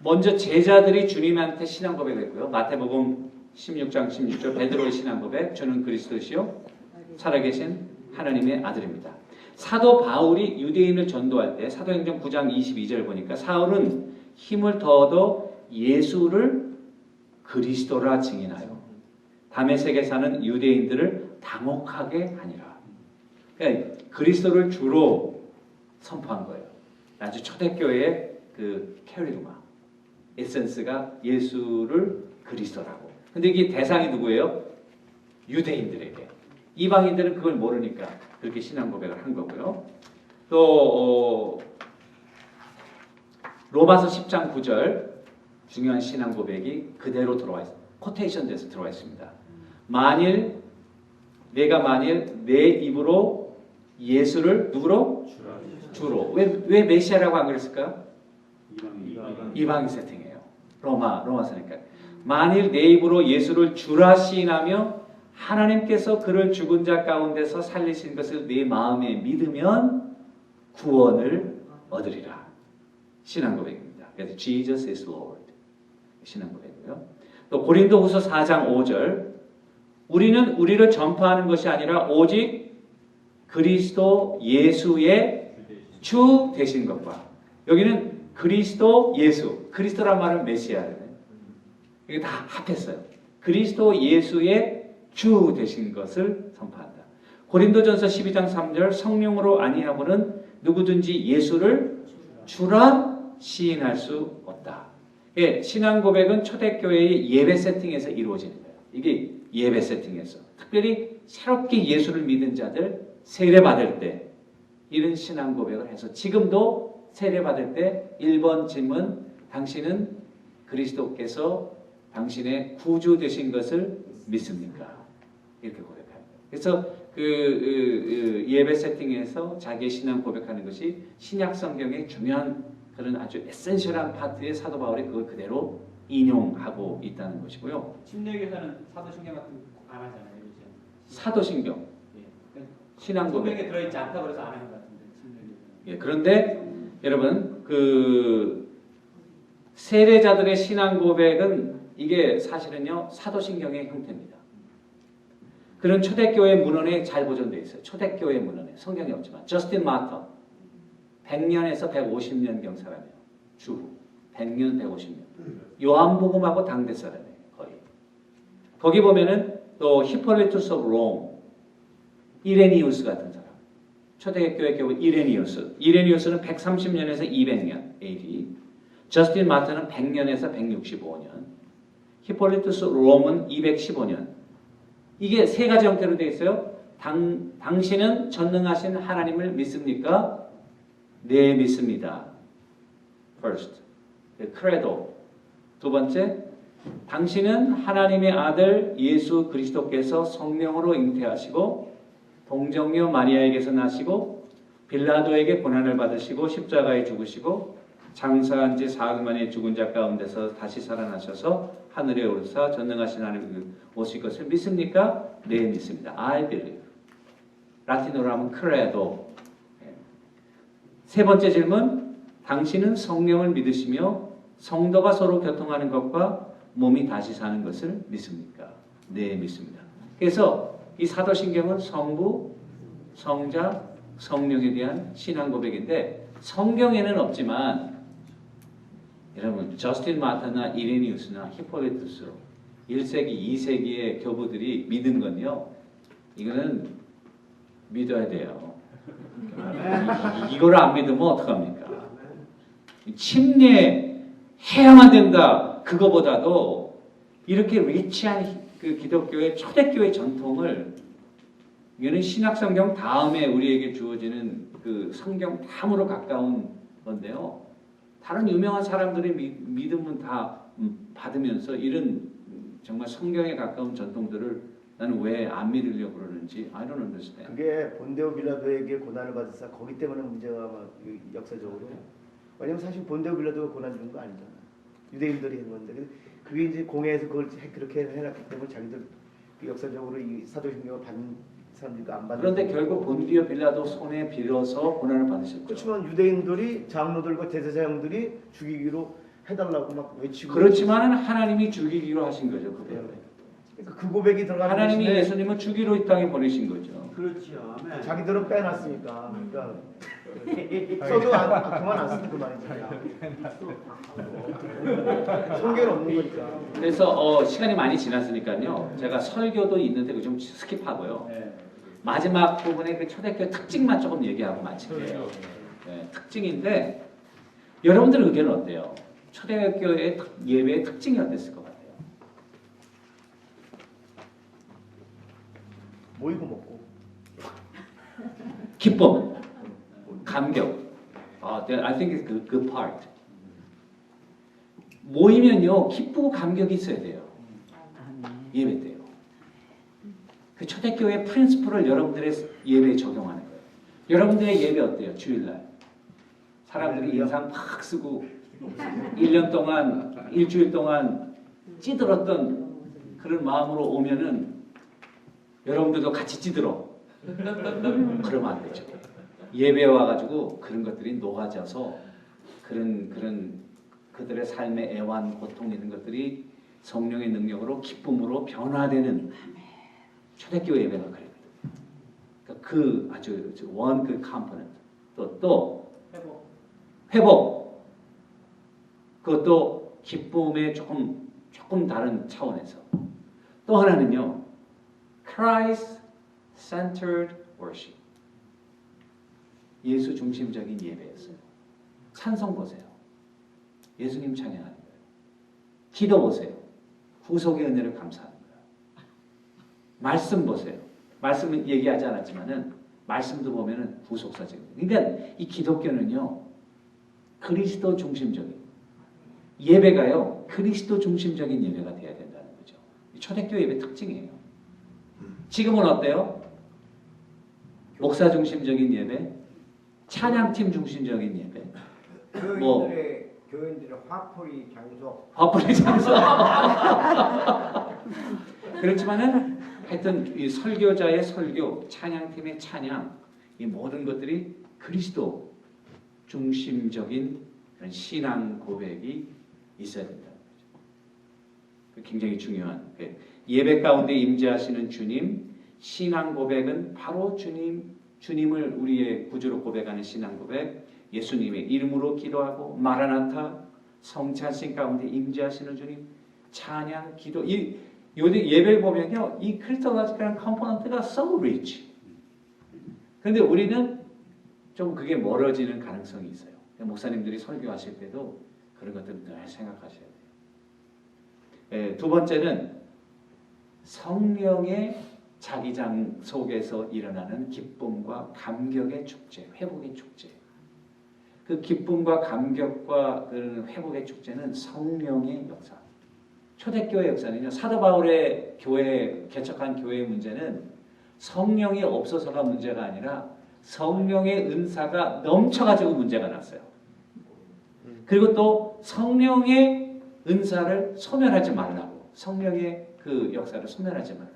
먼저 제자들이 주님한테 신앙 고백했고요. 마태복음 16장 16절 베드로의 신앙 고백. 저는 그리스도시요 살아계신 하나님의 아들입니다. 사도 바울이 유대인을 전도할 때 사도행전 9장 22절 보니까 사울은 힘을 더얻어 예수를 그리스도라 증인하여 다메섹에 사는 유대인들을 당혹하게 하니라. 그러니까 그리스도를 주로 선포한 거예요. 아주 초대교회의 그 캐리그마 에센스가 예수를 그리스도라고. 근데 이게 대상이 누구예요? 유대인들에게. 이방인들은 그걸 모르니까 그렇게 신앙 고백을 한 거고요. 또 로마서 10장 9절 중요한 신앙 고백이 그대로 들어와 있습니다. 코테이션 돼서 들어와 있습니다. 내가 만일 내 입으로 예수를 누구로? 주로. 왜 메시아라고 안 그랬을까요? 이방인 세팅이에요. 로마서니까. 만일 내 입으로 예수를 주라 시인하며 하나님께서 그를 죽은 자 가운데서 살리신 것을 네 마음에 믿으면 구원을 얻으리라. 신앙 고백입니다. 그래서 Jesus is Lord. 신앙 고백이고요. 또 고린도후서 4장 5절 우리는 우리를 전파하는 것이 아니라 오직 그리스도 예수의 주 되신 것과 여기는 그리스도 예수 그리스도란 말은 메시아예요. 이게 다 합했어요. 그리스도 예수의 주 되신 것을 선포한다. 고린도전서 12장 3절 성령으로 아니하고는 누구든지 예수를 주라 시인할 수 없다. 예, 신앙 고백은 초대교회의 예배 세팅에서 이루어지는 거예요. 이게 예배 세팅에서 특별히 새롭게 예수를 믿은 자들 세례 받을 때 이런 신앙 고백을 해서 지금도 세례 받을 때 1번 질문 당신은 그리스도께서 당신의 구주 되신 것을 믿습니까? 이렇게 고백합니다. 그래서 그 예배 세팅에서 자기의 신앙 고백하는 것이 신약 성경의 중요한 그런 아주 에센셜한 파트의 사도 바울이 그걸 그대로 인용하고 있다는 것이고요. 침례교사는 사도신경 같은 거 안 하잖아요. 요즘. 사도신경, 예. 신앙 고백. 성경에 들어있지 않다 그래서 안 하는 것 같은데. 침례교사는. 예, 그런데 여러분 그 세례자들의 신앙 고백은 이게 사실은요 사도신경의 형태입니다. 그런 초대교회 문헌에 잘 보존되어 있어요. 초대교회 문헌에 성경이 없지만 저스틴 마터 100년에서 150년경 사람이에요. 주후 100년 150년. 요한복음하고 당대 사람이에요. 거의. 거기 보면은 또 히폴리투스 오브 롬 이레니우스 같은 사람. 초대교회 교부 이레니우스는 130년에서 200년 AD. 저스틴 마터는 100년에서 165년. 히폴리투스 롬은 215년. 이게 세 가지 형태로 되어 있어요. 당신은 전능하신 하나님을 믿습니까? 네, 믿습니다. First. credo. 두 번째, 당신은 하나님의 아들 예수 그리스도께서 성령으로 잉태하시고 동정녀 마리아에게서 나시고 빌라도에게 고난을 받으시고 십자가에 죽으시고 장사한 지 사흘 만에 죽은 자 가운데서 다시 살아나셔서 하늘에 오르사 전능하신 하나님 오실 것을 믿습니까? 네, 믿습니다. I believe. 라틴어로 하면 credo. 세 번째 질문, 당신은 성령을 믿으시며 성도가 서로 교통하는 것과 몸이 다시 사는 것을 믿습니까? 네, 믿습니다. 그래서 이 사도신경은 성부, 성자, 성령에 대한 신앙 고백인데 성경에는 없지만 여러분 저스틴 마타나 이레니우스나 히폴레투스 1세기, 2세기의 교부들이 믿은 건요. 이거는 믿어야 돼요. 이거를 안 믿으면 어떡합니까? 침례해야만 된다. 그거보다도 이렇게 리치한 그 기독교의 초대교회 전통을 이거는 신약성경 다음에 우리에게 주어지는 그 성경 다음으로 가까운 건데요. 다른 유명한 사람들의 믿음은 다 받으면서 이런 정말 성경에 가까운 전통들을 나는 왜 안 믿으려고 그러는지 I don't understand. 그게 본데오 빌라도에게 고난을 받았어. 거기 때문에 문제가 막 역사적으로. 왜냐면 사실 본데오 빌라도가 고난 준 거 아니잖아. 유대인들이 한 건데 그게 이제 공회에서 그걸 그렇게 해놨기 때문에 자기들 그 역사적으로 이 사도신경을 받는 사람들과 안 받는. 그런데 결국 본디오 빌라도 손에 빌어서 고난을 받으셨죠. 그렇지만 유대인들이 장로들과 대제사장들이 죽이기로 해달라고 막 외치고. 그렇지만 하나님이 죽이기로 하신 거죠. 그때. 그러니까 그 고백이 들어가는 하나님이 대신에 예수님을 죽이로 이 땅에 보내신 거죠. 그렇죠. 아멘. 자기들은 빼놨으니까. 그러니까 써도 그만 안 쓰고 그만이잖아. 성경 없는 거니까. 그래서 시간이 많이 지났으니까요. 제가 설교도 있는데 그거 좀 스킵하고요. 마지막 부분에 그 초대교회 특징만 조금 얘기하고 마칠게요. 네, 특징인데 여러분들 의견은 어때요? 초대교회 예배의 특징이 어땠을 것 같아요? 모이고 먹고. 기쁨, 감격. I think it's the good part. 모이면요 기쁘고 감격이 있어야 돼요. 예배 때요. 그 초대교회 프린시플을 여러분들의 예배에 적용하는 거예요. 여러분들의 예배 어때요? 주일날 사람들이 인상 팍 쓰고 1년 동안 일주일 동안 찌들었던 그런 마음으로 오면은 여러분들도 같이 찌들어. 그러면 안 되죠. 예배에 와가지고 그런 것들이 녹아져서 그런 그들의 삶의 애환, 고통 있는 것들이 성령의 능력으로 기쁨으로 변화되는 초대교회 예배가 그래요. 그러니까 그 아주 그 컴포넌트 또 회복 그것도 기쁨의 조금 다른 차원에서 또 하나는요 Christ-centered worship 예수 중심적인 예배였어요. 찬송 보세요. 예수님 찬양하는 거예요. 기도 보세요. 구속의 은혜를 감사하는 거예요. 말씀 보세요. 말씀은 얘기하지 않았지만은 말씀도 보면은 구속사적인. 그러니까 이 기독교는요 그리스도 중심적인 예배가요 그리스도 중심적인 예배가 돼야 된다는 거죠. 초대교 예배 특징이에요. 지금은 어때요? 목사 중심적인 예배, 찬양팀 중심적인 예배. 교인들의 화풀이 장소. 그렇지만은 하여튼 이 설교자의 설교, 찬양팀의 찬양, 이 모든 것들이 그리스도 중심적인 그런 신앙 고백이 있어야 된다는 거죠. 굉장히 중요한 예배 가운데 임재하시는 주님, 신앙 고백은 바로 주님을 우리의 구주로 고백하는 신앙 고백. 예수님의 이름으로 기도하고 마라나타 성찬신 가운데 임재하시는 주님 찬양 기도 이 예배를 보면요 이 크리스토로직한 컴포넌트가 so rich. 그런데 우리는 좀 그게 멀어지는 가능성이 있어요. 목사님들이 설교하실 때도 그런 것들을 늘 생각하셔야 돼요. 두 번째는 성령의 자기장 속에서 일어나는 기쁨과 감격의 축제, 회복의 축제. 그 기쁨과 감격과 그 회복의 축제는 성령의 역사. 초대교회 역사는요. 사도 바울의 교회 개척한 교회의 문제는 성령이 없어서가 문제가 아니라 성령의 은사가 넘쳐가지고 문제가 났어요. 그리고 또 성령의 은사를 소멸하지 말라고. 성령의 그 역사를 소멸하지 말라고.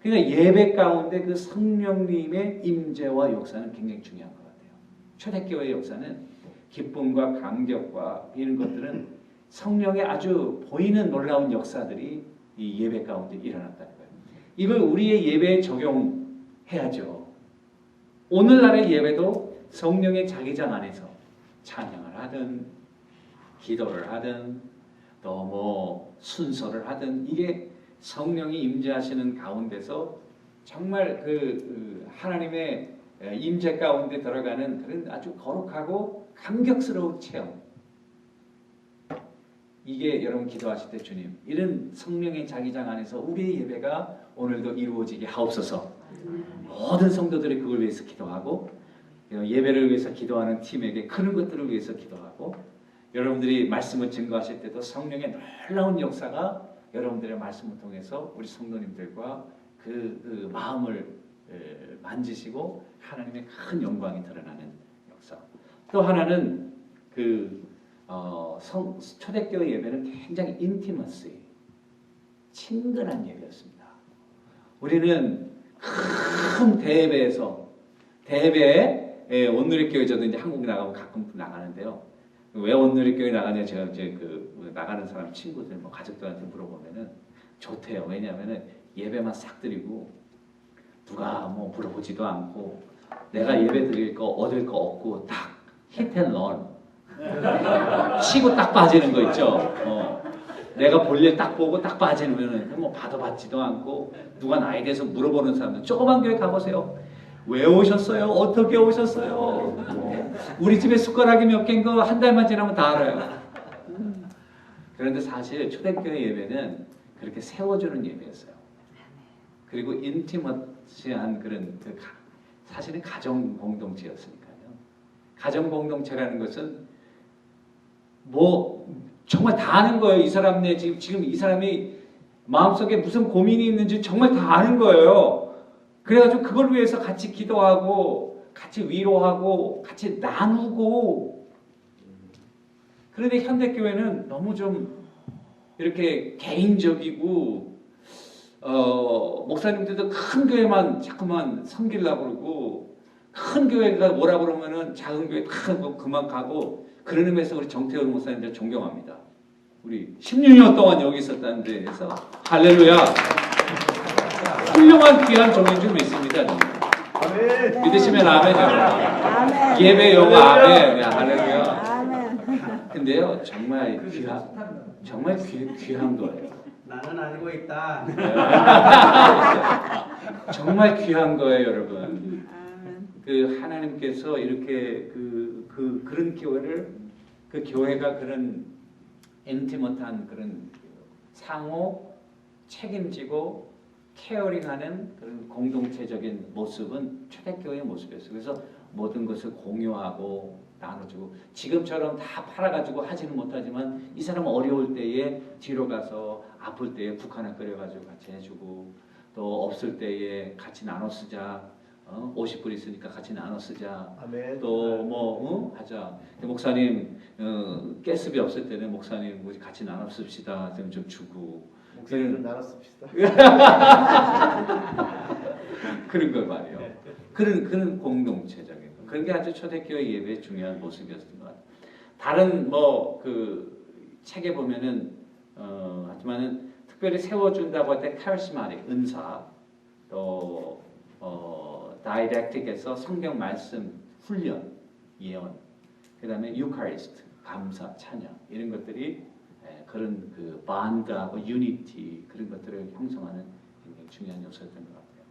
그러니까 예배 가운데 그 성령님의 임재와 역사는 굉장히 중요한 것 같아요. 초대교회 역사는 기쁨과 감격과 이런 것들은 성령의 아주 보이는 놀라운 역사들이 이 예배 가운데 일어났다는 거예요. 이걸 우리의 예배에 적용해야죠. 오늘날의 예배도 성령의 자기장 안에서 찬양을 하든 기도를 하든 또 뭐 순서를 하든 이게 성령이 임재하시는 가운데서 정말 그 하나님의 임재 가운데 들어가는 그런 아주 거룩하고 감격스러운 체험. 이게 여러분 기도하실 때 주님 이런 성령의 자기장 안에서 우리의 예배가 오늘도 이루어지게 하옵소서. 모든 성도들이 그걸 위해서 기도하고 예배를 위해서 기도하는 팀에게 그런 것들을 위해서 기도하고 여러분들이 말씀을 증거하실 때도 성령의 놀라운 역사가 여러분들의 말씀을 통해서 우리 성도님들과 그 마음을 만지시고 하나님의 큰 영광이 드러나는 역사. 또 하나는 초대교회 예배는 굉장히 인티머시, 친근한 예배였습니다. 우리는 큰 대회에 온누리교회 저도 이제 한국 나가면 가끔 나가는데요. 왜 온누리교회 나가냐 제가 이제 나가는 사람 친구들 뭐 가족들한테 물어보면은 좋대요. 왜냐하면은 예배만 싹 드리고 누가 뭐 물어보지도 않고 내가 예배 드릴 거 얻을 거 없고 딱 히트앤런 치고 딱 빠지는 거 있죠. 내가 볼일 딱 보고 딱 빠지면은 뭐 받지도 않고 누가 나에 대해서 물어보는 사람들 조그만 교회 가보세요. 왜 오셨어요? 어떻게 오셨어요? 우리 집에 숟가락이 몇 개인 거 한 달만 지나면 다 알아요. 그런데 사실 초대교회 예배는 그렇게 세워주는 예배였어요. 그리고 인티머시한 그런 사실은 가정 공동체였으니까요. 가정 공동체라는 것은 뭐 정말 다 아는 거예요. 이 사람네 지금 이 사람이 마음속에 무슨 고민이 있는지 정말 다 아는 거예요. 그래가지고 그걸 위해서 같이 기도하고 같이 위로하고 같이 나누고. 그런데 현대교회는 너무 좀 이렇게 개인적이고 목사님들도 큰 교회만 자꾸만 섬기려고 그러고 큰 교회가 뭐라 그러면은 작은 교회 다 그만 가고. 그런 의미에서 우리 정태훈 목사님들 존경합니다. 우리 16년 동안 여기 있었다는 데에서 할렐루야. 훌륭한 귀한 종인 줄 믿습니다. 아멘. 믿으시면 아멘이요. 예배 용어 아멘. 할렐루야. 근데요 정말 귀한 거예요. 나는 알고 있다. 정말 귀한 거예요, 여러분. 하나님께서 이렇게 그런 교회를 교회가 그런 인티머트한 그런 상호 책임지고 케어링하는 그런 공동체적인 모습은 초대교회의 모습이었어요. 그래서 모든 것을 공유하고 나눠주고 지금처럼 다 팔아가지고 하지는 못하지만 이 사람은 어려울 때에 뒤로 가서 아플 때에 국화나 끓여가지고 같이 해주고 또 없을 때에 같이 나눠 쓰자. 50불 있으니까 같이 나눠 쓰자. 아멘. 또 하자. 목사님 가스비 없을 때는 목사님 같이 나눠 씁시다. 좀 주고. 목사님들 나눠 씁시다. 그런 걸 말이에요. 그런 공동체적인 거. 그런 게 아주 초대교회 예배의 중요한 모습이었던 것 같아요. 다른 책에 보면은 하지만은 특별히 세워준다고 할 때 카리스마틱 은사 또 다이렉틱에서 성경 말씀 훈련 예언 그다음에 유카리스트 감사 찬양 이런 것들이 그런 반드하고 유니티 그런 것들을 형성하는 굉장히 중요한 요소였던 것 같아요.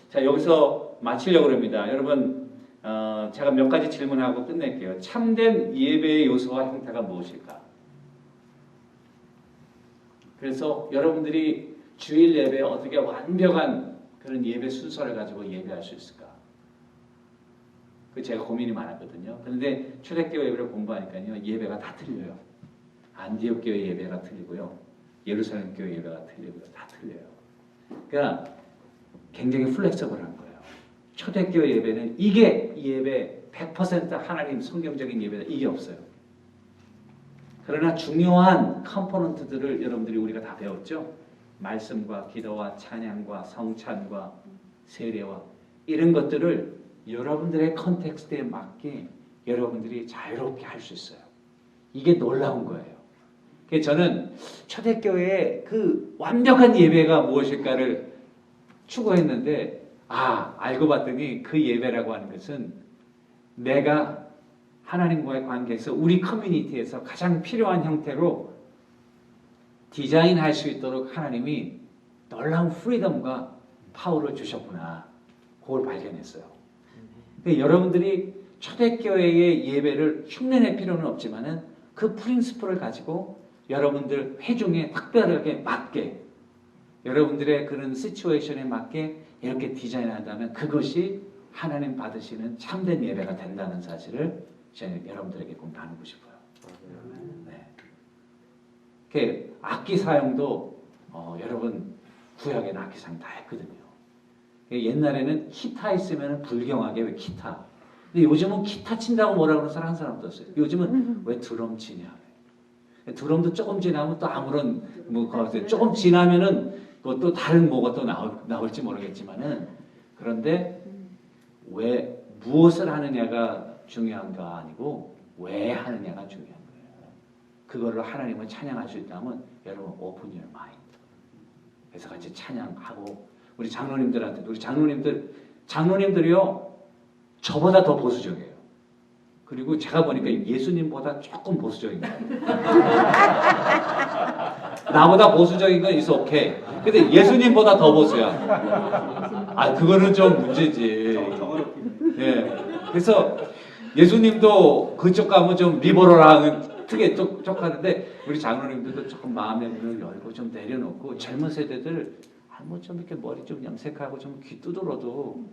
자 여기서 마치려고 합니다. 여러분 제가 몇 가지 질문하고 끝낼게요. 참된 예배의 요소와 형태가 무엇일까? 그래서 여러분들이 주일 예배에 어떻게 완벽한 그런 예배 순서를 가지고 예배할 수 있을까? 제가 고민이 많았거든요. 그런데 초대교회 예배를 공부하니까요. 예배가 다 틀려요. 안디옥 교회 예배가 틀리고요. 예루살렘 교회 예배가 틀리고요. 다 틀려요. 그러니까 굉장히 플렉서블한 거예요. 초대교회 예배는 이 예배 100% 하나님 성경적인 예배다. 이게 없어요. 그러나 중요한 컴포넌트들을 여러분들이 우리가 다 배웠죠. 말씀과 기도와 찬양과 성찬과 세례와 이런 것들을 여러분들의 컨텍스트에 맞게 여러분들이 자유롭게 할 수 있어요. 이게 놀라운 거예요. 그래서 저는 초대교회의 그 완벽한 예배가 무엇일까를 추구했는데 알고 봤더니 그 예배라고 하는 것은 내가 하나님과의 관계에서 우리 커뮤니티에서 가장 필요한 형태로 디자인할 수 있도록 하나님이 놀라운 프리덤과 파워를 주셨구나. 그걸 발견했어요. 그러니까 여러분들이 초대교회의 예배를 흉내낼 필요는 없지만은 그 프린시플을 가지고 여러분들 회중에 특별하게 맞게 여러분들의 그런 시츄에이션에 맞게 이렇게 디자인한다면 그것이 하나님 받으시는 참된 예배가 된다는 사실을 저는 여러분들에게 꼭 나누고 싶어요. 네. 악기 사용도 여러분 구약에는 악기 사용 다 했거든요. 옛날에는 기타 있으면 불경하게 왜 기타. 근데 요즘은 기타 친다고 뭐라 그러는 사람 한 사람도 없어요. 요즘은 왜 드럼 치냐. 드럼도 조금 지나면 또 아무런 조금 지나면은 그것도 다른 뭐가 또 나올지 모르겠지만은 그런데 왜 무엇을 하느냐가 중요한가 아니고 왜 하느냐가 중요한 거예요. 그거를 하나님을 찬양할 수 있다면 여러분 open your mind. 그래서 같이 찬양하고 우리 장로님들한테도 우리 장로님들이요 저보다 더 보수적이에요. 그리고 제가 보니까 예수님보다 조금 보수적인 거예요. 나보다 보수적인 건 있어 오케이. 근데 예수님보다 더 보수야. 그거는 좀 문제지. 예. 그래서 예수님도 그쪽 가면 좀 리버럴한 특에 쪽 하는데 우리 장로님들도 조금 마음의 문을 열고 좀 내려놓고 젊은 세대들 뭐 좀 이렇게 머리 좀 염색하고 좀 귀 두드러도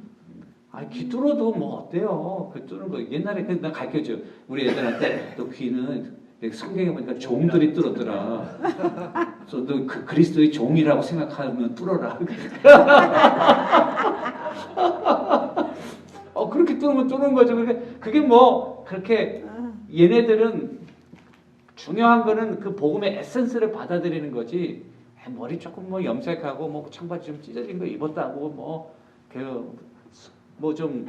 귀 뚫어도 뭐 어때요? 그 뚫는 거 옛날에 나 가르쳐줘. 우리 애들한테 또 귀는 성경에 보니까 종들이 뚫었더라. 그래서 너 그 그리스도의 종이라고 생각하면 뚫어라. 그렇게 뚫으면 뚫는 거죠. 그게 뭐 그렇게 얘네들은 중요한 거는 그 복음의 에센스를 받아들이는 거지. 머리 조금 뭐 염색하고 뭐 청바지 좀 찢어진 거 입었다고 뭐 좀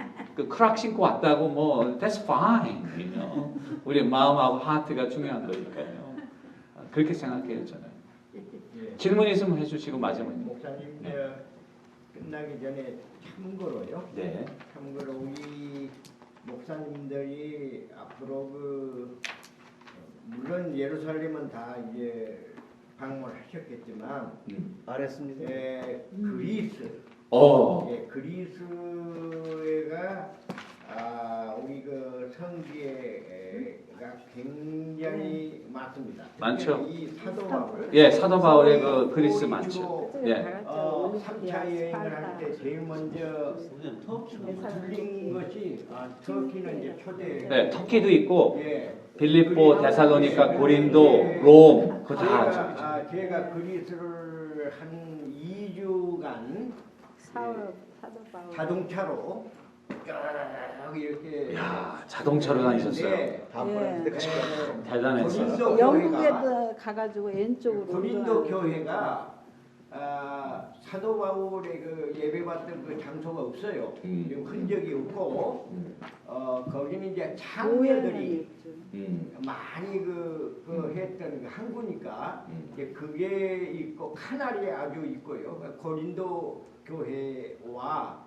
크락 신고 왔다고 뭐 that's fine, you know. 우리 마음하고 하트가 중요한 거니까요. 그렇게 생각해요 저는. 질문 있으면 해주시고 마지막에. 목사님 네. 끝나기 전에 참고로요. 네. 참고로 우리 목사님들이 앞으로 물론 예루살렘은 다 이제 방문하셨겠지만 안 했습니다. 그리스. 그리스가 우리 그 성지가 굉장히 많습니다. 많죠. 이 사도 바울. 사도 바울의 그 그리스 많죠. 3차 여행을 할 때 제일 먼저 들린 것이 터키는 이제 초대. 네, 터키도 있고 빌립보, 데살로니가, 고린도, 롬 그거 다 저기죠. 제가 그리스를 한 2주간 자동차로 쭉 이렇게 자동차로 다니셨어요. 대단했어요. 영국에도 가가지고 왼쪽으로 고린도 교회가 사도 바울의 그 예배받던 그 장소가 없어요. 흔적이 없고 거기는 이제 창녀들이 많이 했던 그 항구니까 이제 그게 있고 카나리에 아주 있고요. 고린도 교회와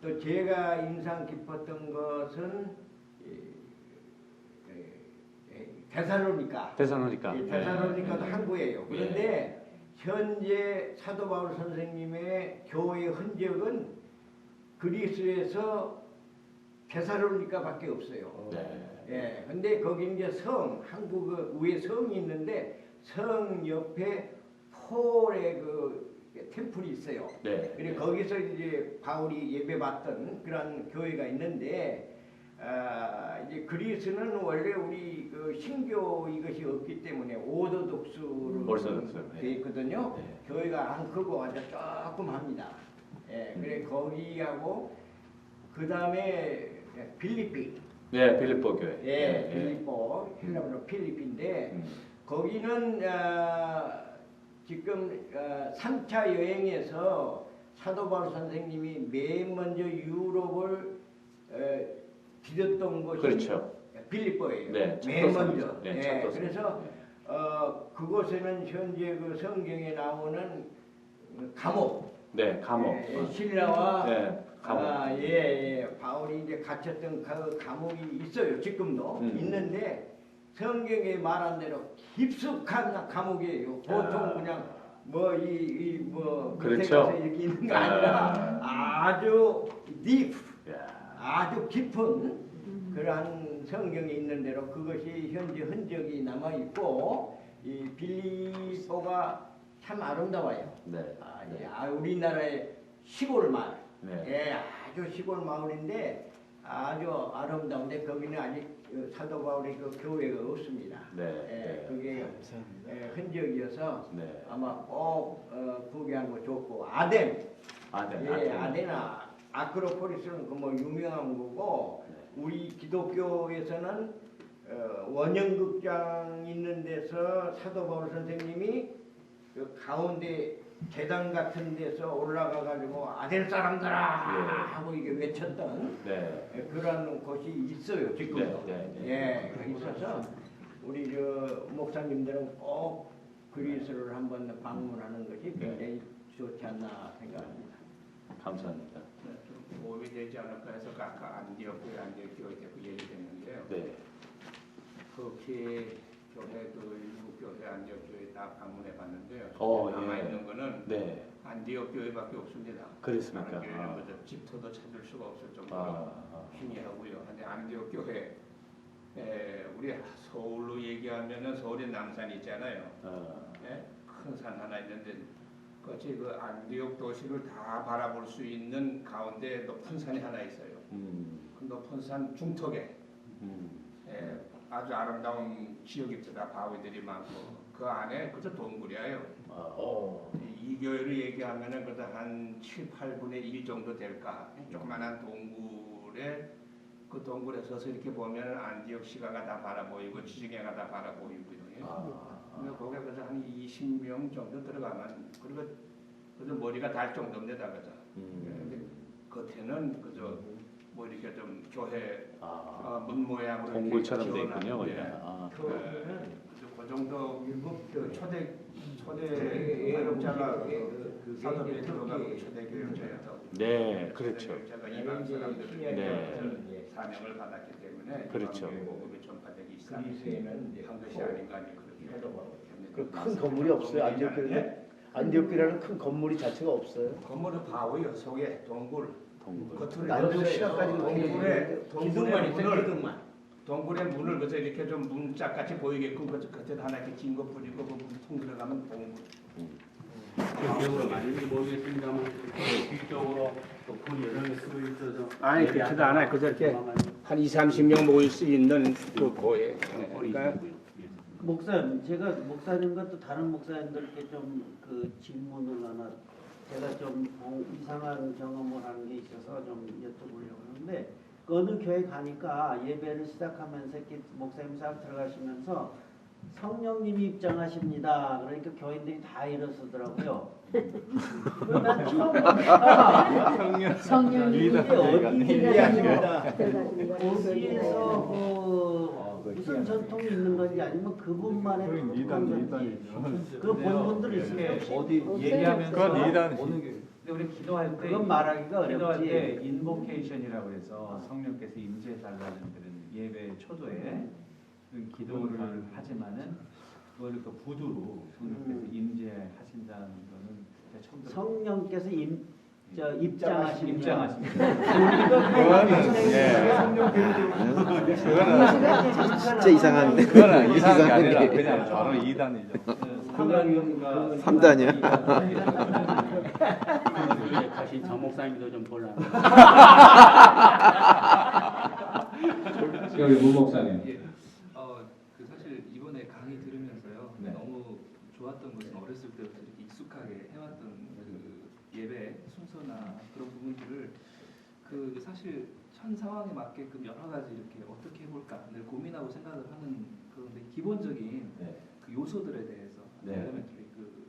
또 제가 인상 깊었던 것은 데살로니카도 항구예요. 그런데 현재 사도 바울 선생님의 교회 흔적은 그리스에서 데살로니카밖에 없어요. 근데 거기 이제 한국 위에 성이 있는데 성 옆에 폴의 그 템플이 있어요. 그리고 거기서 이제 바울이 예배받던 그런 교회가 있는데 이제 그리스는 원래 우리 그 신교 이것이 없기 때문에 오도독스로 돼 있거든요. 교회가 안 크고 아주 조금 합니다. 그래 거기하고 그 다음에 필리핀. 빌립보 교회. 필리핀 헬라어로 필리핀인데 거기는 지금 3차 여행에서 사도 바울 선생님이 맨 먼저 유럽을 디뎠던 곳이 그렇죠. 빌립보예요. 네, 첫 맨 도성이죠. 먼저. 네, 첫 도성. 그래서 그곳에는 현재 그 성경에 나오는 감옥, 네, 감옥. 신라와 네, 감옥. 바울이 이제 갇혔던 그 감옥이 있어요. 지금도 음. 있는데 성경에 말한 대로 깊숙한 감옥이에요. 보통 그냥 뭐 밑에 그렇죠. 가서 이렇게 있는 거 아니라 아주 deep, 야. 아주 깊은 그러한 성경에 있는 대로 그것이 현재 흔적이 남아 있고 이 빌립보가 참 아름다워요. 네. 우리나라의 시골 마을. 네. 아주 시골 마을인데 아주 아름다운데 거기는 아직 사도 바울의 그 교회가 없습니다. 네. 그게 흔적이어서 네. 아마 꼭 구경하는 거 좋고 아덴. 아덴. 아덴아 아크로폴리스는 그 뭐 유명한 거고 우리 기독교에서는 원형극장 있는 데서 사도 바울 선생님이 그 가운데 계단 같은 데서 올라가 가지고 아덴 사람들아 하고 이게 외쳤던 그런 곳이 있어요 지금도. 있어서 우리 저 목사님들은 꼭 그리스를 한번 방문하는 것이 굉장히 좋지 않나 생각합니다. 감사합니다. 도움이 되지 않을까 해서 아까 안디옥 교회 때 그 얘기했는데요. 네. 그렇게 교회 그 일부 교회 안디옥 교회 다 방문해 봤는데요. 남아 있는 거는 안디옥 교회밖에 없습니다. 그렇습니까? 다른 교회는 집터도 찾을 수가 없을 정도로 희미하고요. 근데 안디옥 교회 우리 서울로 얘기하면은 서울에 남산 있잖아요. 큰 산 하나 있는데 그것이 그 안디옥 도시를 다 바라볼 수 있는 가운데 높은 산이 하나 있어요. 그 높은 산 중턱에 아주 아름다운 지역입니다. 바위들이 많고 그 안에 그저 동굴이에요. 이 교회를 얘기하면은 그래도 한 7, 8분의 1 정도 될까. 조그만한 동굴에 그 동굴에 서서 이렇게 보면은 안디옥 시가가 다 바라보이고 지중해가 다 바라보이고요. 거기에 그래서 한 20명 정도 들어가면 그리고 그저 머리가 달 정도입니다. 그죠. 근데 겉에는 그저 뭐 이렇게 좀 교회 문 모양으로 동굴처럼 돼 있군요. 그 정도 그 초대 교역자가 그 사도 베드로가 초대 교역자였다고. 네, 그렇죠. 교역자가 이방 사람들을 사명을 받았기 때문에 그렇죠. 복음이 전파되기 시작한 것이 아닌가 그렇게 큰 건물이 없어요. 안디옥교회는 안디옥교회라는 큰 건물이 자체가 없어요. 건물은 바위요 속에 동굴. 겉으로 안디옥 시가까지 기둥만 있어요. 기둥만. 동굴의 문을 그저 이렇게 좀 문짝 같이 보이게끔 그저 겉에 하나 이렇게 긴 거 뿌리고 그 통 들어가면 동굴. 기억으로 많이는지 모르겠습니다만 뒤쪽으로 높은 여정에 쓰고 있어서 아니 그렇지도 않아요. 그저 이렇게 한 2, 30명 모일 수 있는 그 고에. 그러니까 목사님, 제가 목사님과 또 다른 목사님들께 좀 그 질문을 하나 제가 좀 이상한 경험을 하는 게 있어서 좀 여쭤보려고 하는데 어느 교회 가니까 예배를 시작하면서 이렇게 목사님 싹 들어가시면서 성령님이 입장하십니다. 그러니까 교인들이 다 일어서더라고요. 난 처음 보니까 성령님이 어디에서 무슨 전통이 있는 건지 아니면 그분만의 그런 건지 그 본분들이 있으면 어디 얘기하면서 그건 이단 근데 우리 기도할 때 그건 말하기가 기도할 어렵지. 때 인보케이션이라고 해서 성령께서 임재해 달라는 그런 예배 초도에 그 기도를 하지만은 그걸 또 구두로 성령께서 임재하신다는 거는 제가 처음 들었어요. 성령께서 입장하십니다. 진짜 이상한데. 그거는 이상한 게 아니라 그냥 바로 2단이죠. 3단이야. 다시 정 목사님도 좀 볼라. 여기 문 목사님. 그 사실 이번에 강의 들으면서요 너무 좋았던 것은 어렸을 때부터 이렇게 익숙하게 해왔던 그 예배 순서나 그런 부분들을 그 사실 현 상황에 맞게끔 여러 가지 이렇게 어떻게 해볼까 늘 고민하고 생각을 하는 그런데 기본적인 그 요소들에 대해서 네. 엘레멘터리 그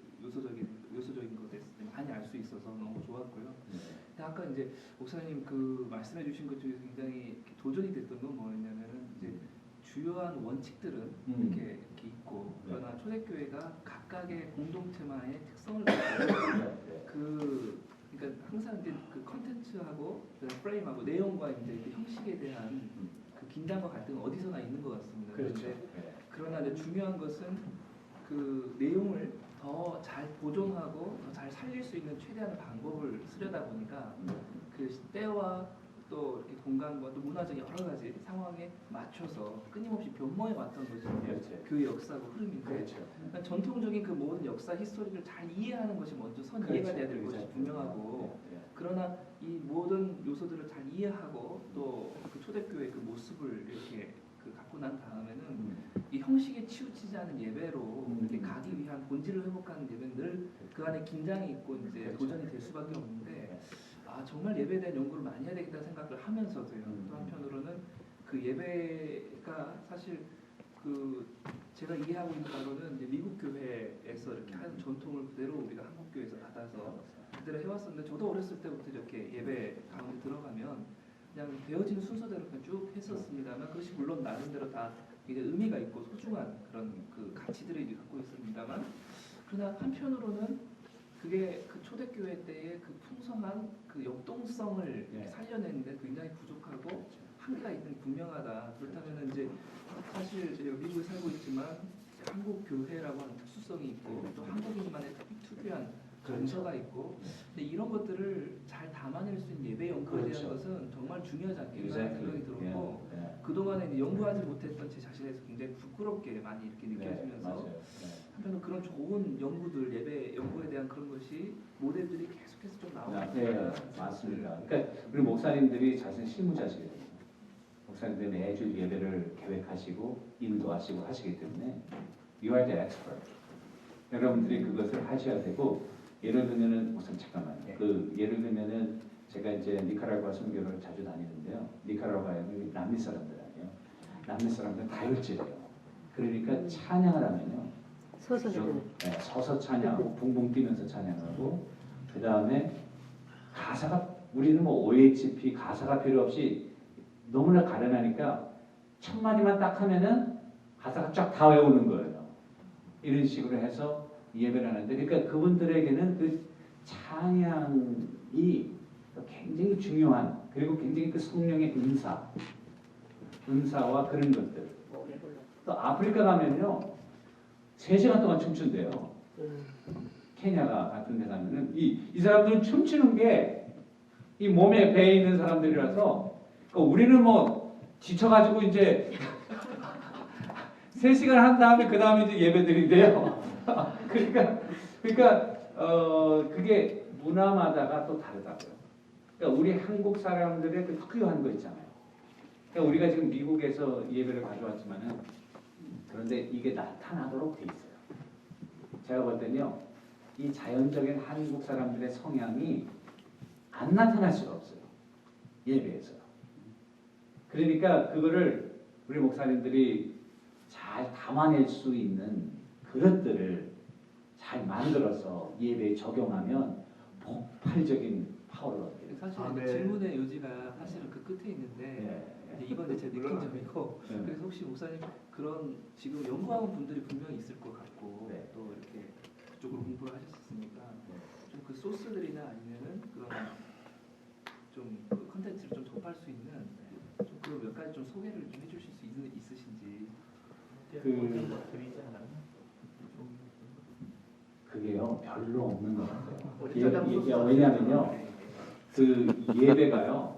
요소적인 것에 대해서 많이 알 수 있어서 너무 좋았고요. 근데 아까 이제 목사님 그 말씀해주신 것 중에서 굉장히 이렇게 도전이 됐던 건 뭐였냐면은 이제 주요한 원칙들은 이렇게 있고 그러나 초대교회가 각각의 공동체만의 특성을 가지고 그러니까 항상 이제 그 컨텐츠하고 프레임하고 내용과 이제 그 형식에 대한 그 긴장과 갈등은 어디서나 있는 것 같습니다. 그렇죠. 그러나 이제 중요한 것은 그 내용을 더 잘 보존하고 더 잘 살릴 수 있는 최대한의 방법을 쓰려다 보니까 그 때와 또 이렇게 공간과 또 문화적 여러 가지 상황에 맞춰서 끊임없이 변모해 왔던 것이 교회 역사고 흐름인데 그러니까 전통적인 그 모든 역사 히스토리를 잘 이해하는 것이 먼저 이해가 돼야 될 것이 분명하고 그러나 이 모든 요소들을 잘 이해하고 또 그 초대교회의 그 모습을 이렇게 그 갖고 난 다음에는 이 형식에 치우치지 않은 예배로 이렇게 가기 위한 본질을 회복하는 예배는 늘 그 안에 긴장이 있고 이제 도전이 될 수밖에 없는데 아 정말 예배에 대한 연구를 많이 해야 되겠다는 생각을 하면서도요. 또 한편으로는 그 예배가 사실 그 제가 이해하고 있는 바로는 이제 미국 교회에서 이렇게 하는 전통을 그대로 우리가 한국 교회에서 받아서 그대로 해왔었는데 저도 어렸을 때부터 이렇게 예배 가운데 들어가면 그냥 되어진 순서대로 그냥 쭉 했었습니다만 그것이 물론 나름대로 다 이제 의미가 있고 소중한 그런 그 가치들을 갖고 있습니다만 그러나 한편으로는 그게 그 초대교회 때의 그 풍성한 그 역동성을 살려내는데 굉장히 부족하고 한계가 있는 게 분명하다. 그렇다면 이제 사실 제가 미국에 살고 있지만 한국 교회라고 하는 특수성이 있고 또 한국인만의 특유한 정서가 있고 근데 이런 것들을 잘 담아낼 수 있는 예배 연구에 대한 것은 정말 중요하지 않겠나 생각이 들었고 그동안에 이제 연구하지 못했던 제 자신에서 굉장히 부끄럽게 많이 이렇게 느껴지면서 한편으로 그런 좋은 연구들 예배 연구에 대한 그런 것이 모델들이 계속해서 좀 나오고 맞습니다. 그러니까 우리 목사님들이 자신 실무자시거든요. 목사님들이 매주 예배를 계획하시고 인도하시고 하시기 때문에 you are the expert. 여러분들이 그것을 하셔야 되고 예를 들면은 목사님 잠깐만요. 그 예를 들면은 제가 이제 니카라구아 선교를 자주 다니는데요. 니카라구아에 남미 사람들 아니에요. 남미 사람들 다혈질이에요. 그러니까 찬양을 하면요. 서서 찬양하고 붕붕 뛰면서 찬양하고 그 다음에 가사가 우리는 뭐 OHP 가사가 필요 없이 너무나 가련하니까 첫 마디만 딱 하면은 가사가 쫙 다 외우는 거예요. 이런 식으로 해서 예배를 하는데 그러니까 그분들에게는 그 찬양이 굉장히 중요한 그리고 굉장히 그 성령의 은사와 그런 것들 또 아프리카 가면요 3시간 동안 춤춘대요. 케냐가 같은 데 가면은 이 사람들은 춤추는 게 이 몸에 배에 있는 사람들이라서 그러니까 우리는 뭐 지쳐가지고 이제 3시간 한 다음에 그 다음에 이제 예배드린대요. 그러니까 그게 문화마다가 또 다르다고요. 그러니까 우리 한국 사람들의 그 특유한 거 있잖아요. 그러니까 우리가 지금 미국에서 예배를 가져왔지만은 그런데 이게 나타나도록 돼 있어요. 제가 볼 때는요, 이 자연적인 한국 사람들의 성향이 안 나타날 수가 없어요. 예배에서. 그러니까 그거를 우리 목사님들이 잘 담아낼 수 있는 그릇들을 잘 만들어서 예배에 적용하면 폭발적인 파워를 얻게 돼요. 사실 질문의 요지가 사실은 그 끝에 있는데 이건 제 느낀 점이고 그래서 혹시 목사님 그런 지금 연구하는 분들이 분명히 있을 것 같고 또 이렇게 그쪽으로 공부를 하셨으니까 좀 그 소스들이나 아니면은 그런 좀 그 컨텐츠를 좀 접할 수 있는 좀 그런 몇 가지 좀 소개를 좀 해주실 수 있으신지. 그게요 별로 없는 것 같아요. 왜냐하면요 그 예배가요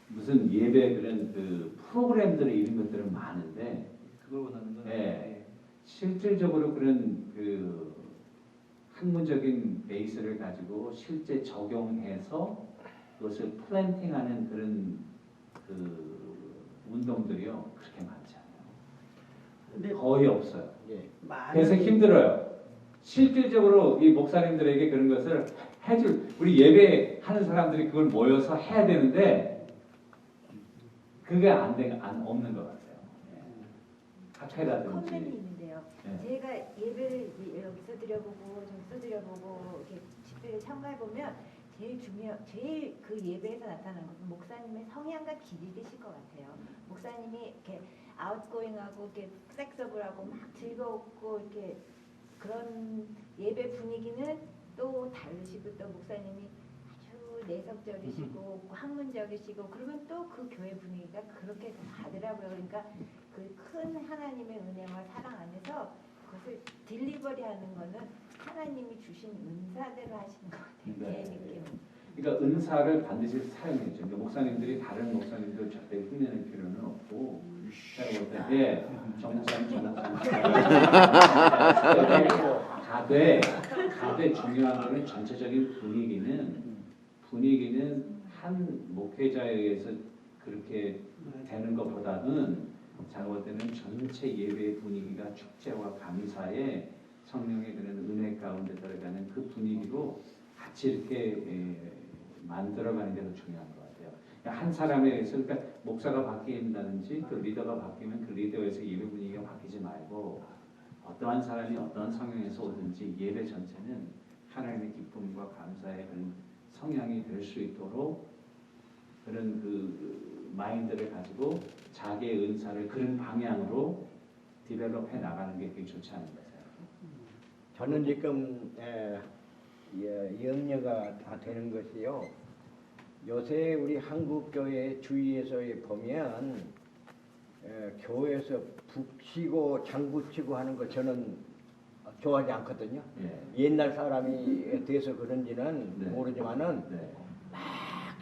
무슨 예배 그런 그 프로그램들이 이런 것들은 많은데 그걸 원하는 건 실질적으로 그런 그 학문적인 베이스를 가지고 실제 적용해서 그것을 플랜팅하는 그런 그 운동들이요 그렇게 많지 않아요. 거의 없어요. 그래서 힘들어요. 실질적으로 이 목사님들에게 그런 것을 해줄 우리 예배하는 사람들이 그걸 모여서 해야 되는데 그게 없는 것 같아요. 학회라든지. 컨벤이 있는데요. 있는데요. 네. 제가 예배를 여기서 드려보고 저기서 드려보고 이렇게 집회를 참가해 보면 제일 그 예배에서 나타나는 것은 목사님의 성향과 길이 되실 것 같아요. 목사님이 이렇게 아웃고잉하고 이렇게 섹서블하고 막 즐겁고 이렇게 그런 예배 분위기는 또 다르시고 또 목사님이 아주 내성적이시고 학문적이시고 그러면 또 그 교회 분위기가 그렇게 가더라고요. 그러니까 그 큰 하나님의 은혜와 사랑 안에서 그것을 딜리버리하는 거는 하나님이 주신 은사대로 하시는 것 같아요. 네. 제 느낌은. 그러니까 은사를 반드시 사용해야죠. 그러니까 목사님들이 다른 목사님들 절대 흉내낼 필요는 없고 제가 볼 때, 예, 정목사님 가되 중요한 거는 전체적인 분위기는 한 목회자에 의해서 그렇게 되는 것보다는 제가 볼 때는 전체 예배의 분위기가 축제와 감사의 성령의 그런 은혜 가운데 들어가는 그 분위기로 같이 이렇게 만들어가는 게 더 중요한 것 같아요. 그러니까 한 사람에 의해서 그러니까 목사가 바뀐다든지 그 리더가 바뀌면 그 리더에서 예배 분위기가 바뀌지 말고 어떠한 사람이 어떠한 성향에서 오든지 예배 전체는 하나님의 기쁨과 감사의 그런 성향이 될 수 있도록 그런 그 마인드를 가지고 자기의 은사를 그런 방향으로 디벨롭해 나가는 게 되게 좋지 않을까 생각해요. 저는 지금 염려가 다 되는 것이요. 요새 우리 한국교회 주위에서 보면 교회에서 북치고 장구치고 하는 거 저는 좋아하지 않거든요. 옛날 사람이 돼서 그런지는 모르지만은 막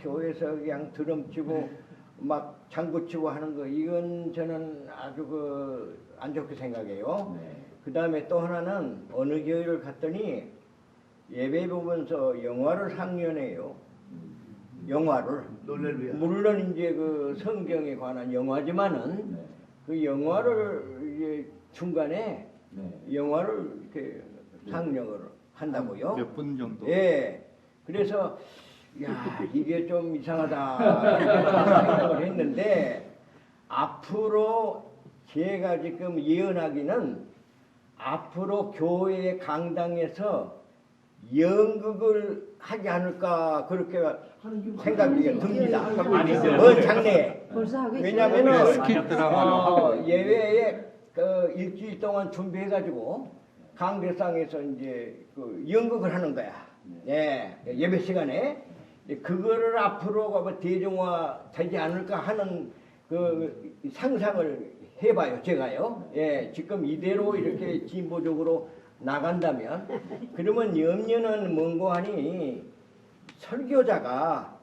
교회에서 그냥 드럼치고 막 장구치고 하는 거 이건 저는 아주 안 좋게 생각해요. 그 다음에 또 하나는 어느 교회를 갔더니 예배 보면서 영화를 상연해요. 영화를. 물론 이제 그 성경에 관한 영화지만은 그 영화를 이제 중간에 영화를 이렇게 상영을 한다고요. 몇 분 정도? 예. 그래서 야 이게 좀 이상하다 생각을 했는데 앞으로 제가 지금 예언하기는 앞으로 교회 강당에서 연극을 하지 않을까 그렇게 생각이 듭니다. 먼 장래에. 왜냐하면은 예외에 그 일주일 동안 준비해가지고 강대상에서 이제 그 연극을 하는 거야. 예, 예배 시간에 그거를 앞으로 대중화 되지 않을까 하는 그 상상을 해봐요, 제가요. 예, 지금 이대로 이렇게 진보적으로 나간다면, 그러면 염려는 뭔고 하니 설교자가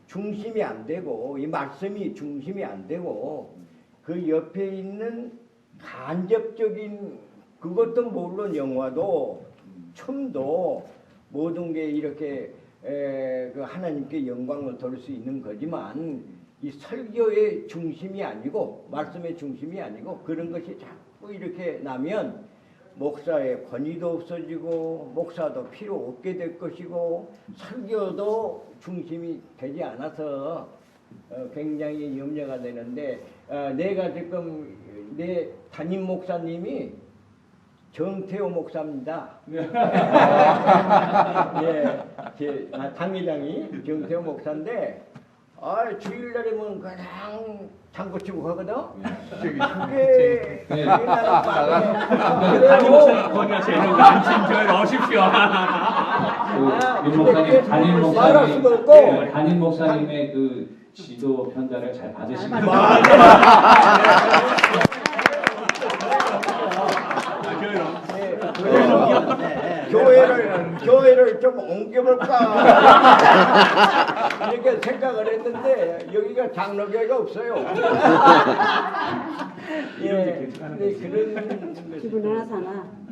중심이 안 되고 이 말씀이 중심이 안 되고 그 옆에 있는 간접적인 그것도 물론 영화도 춤도 모든 게 이렇게 그 하나님께 영광을 돌릴 수 있는 거지만 이 설교의 중심이 아니고 말씀의 중심이 아니고 그런 것이 자꾸 이렇게 나면 목사의 권위도 없어지고 목사도 필요 없게 될 것이고 설교도 중심이 되지 않아서 굉장히 염려가 되는데 내가 지금 내 담임 목사님이 정태호 목사입니다. 예, 제 당회장이 정태호 목사인데 주일날이면 그냥 장구치고 가거든. 그게 담임 목사님 권유하시는 거 안심조에 오십시오. 담임 목사님의 그 지도 편달을 잘 받으시면 교회를 좀 옮겨볼까 이렇게 생각을 했는데 여기가 장로교회가 없어요. 예, 그런 기분 하나 사나.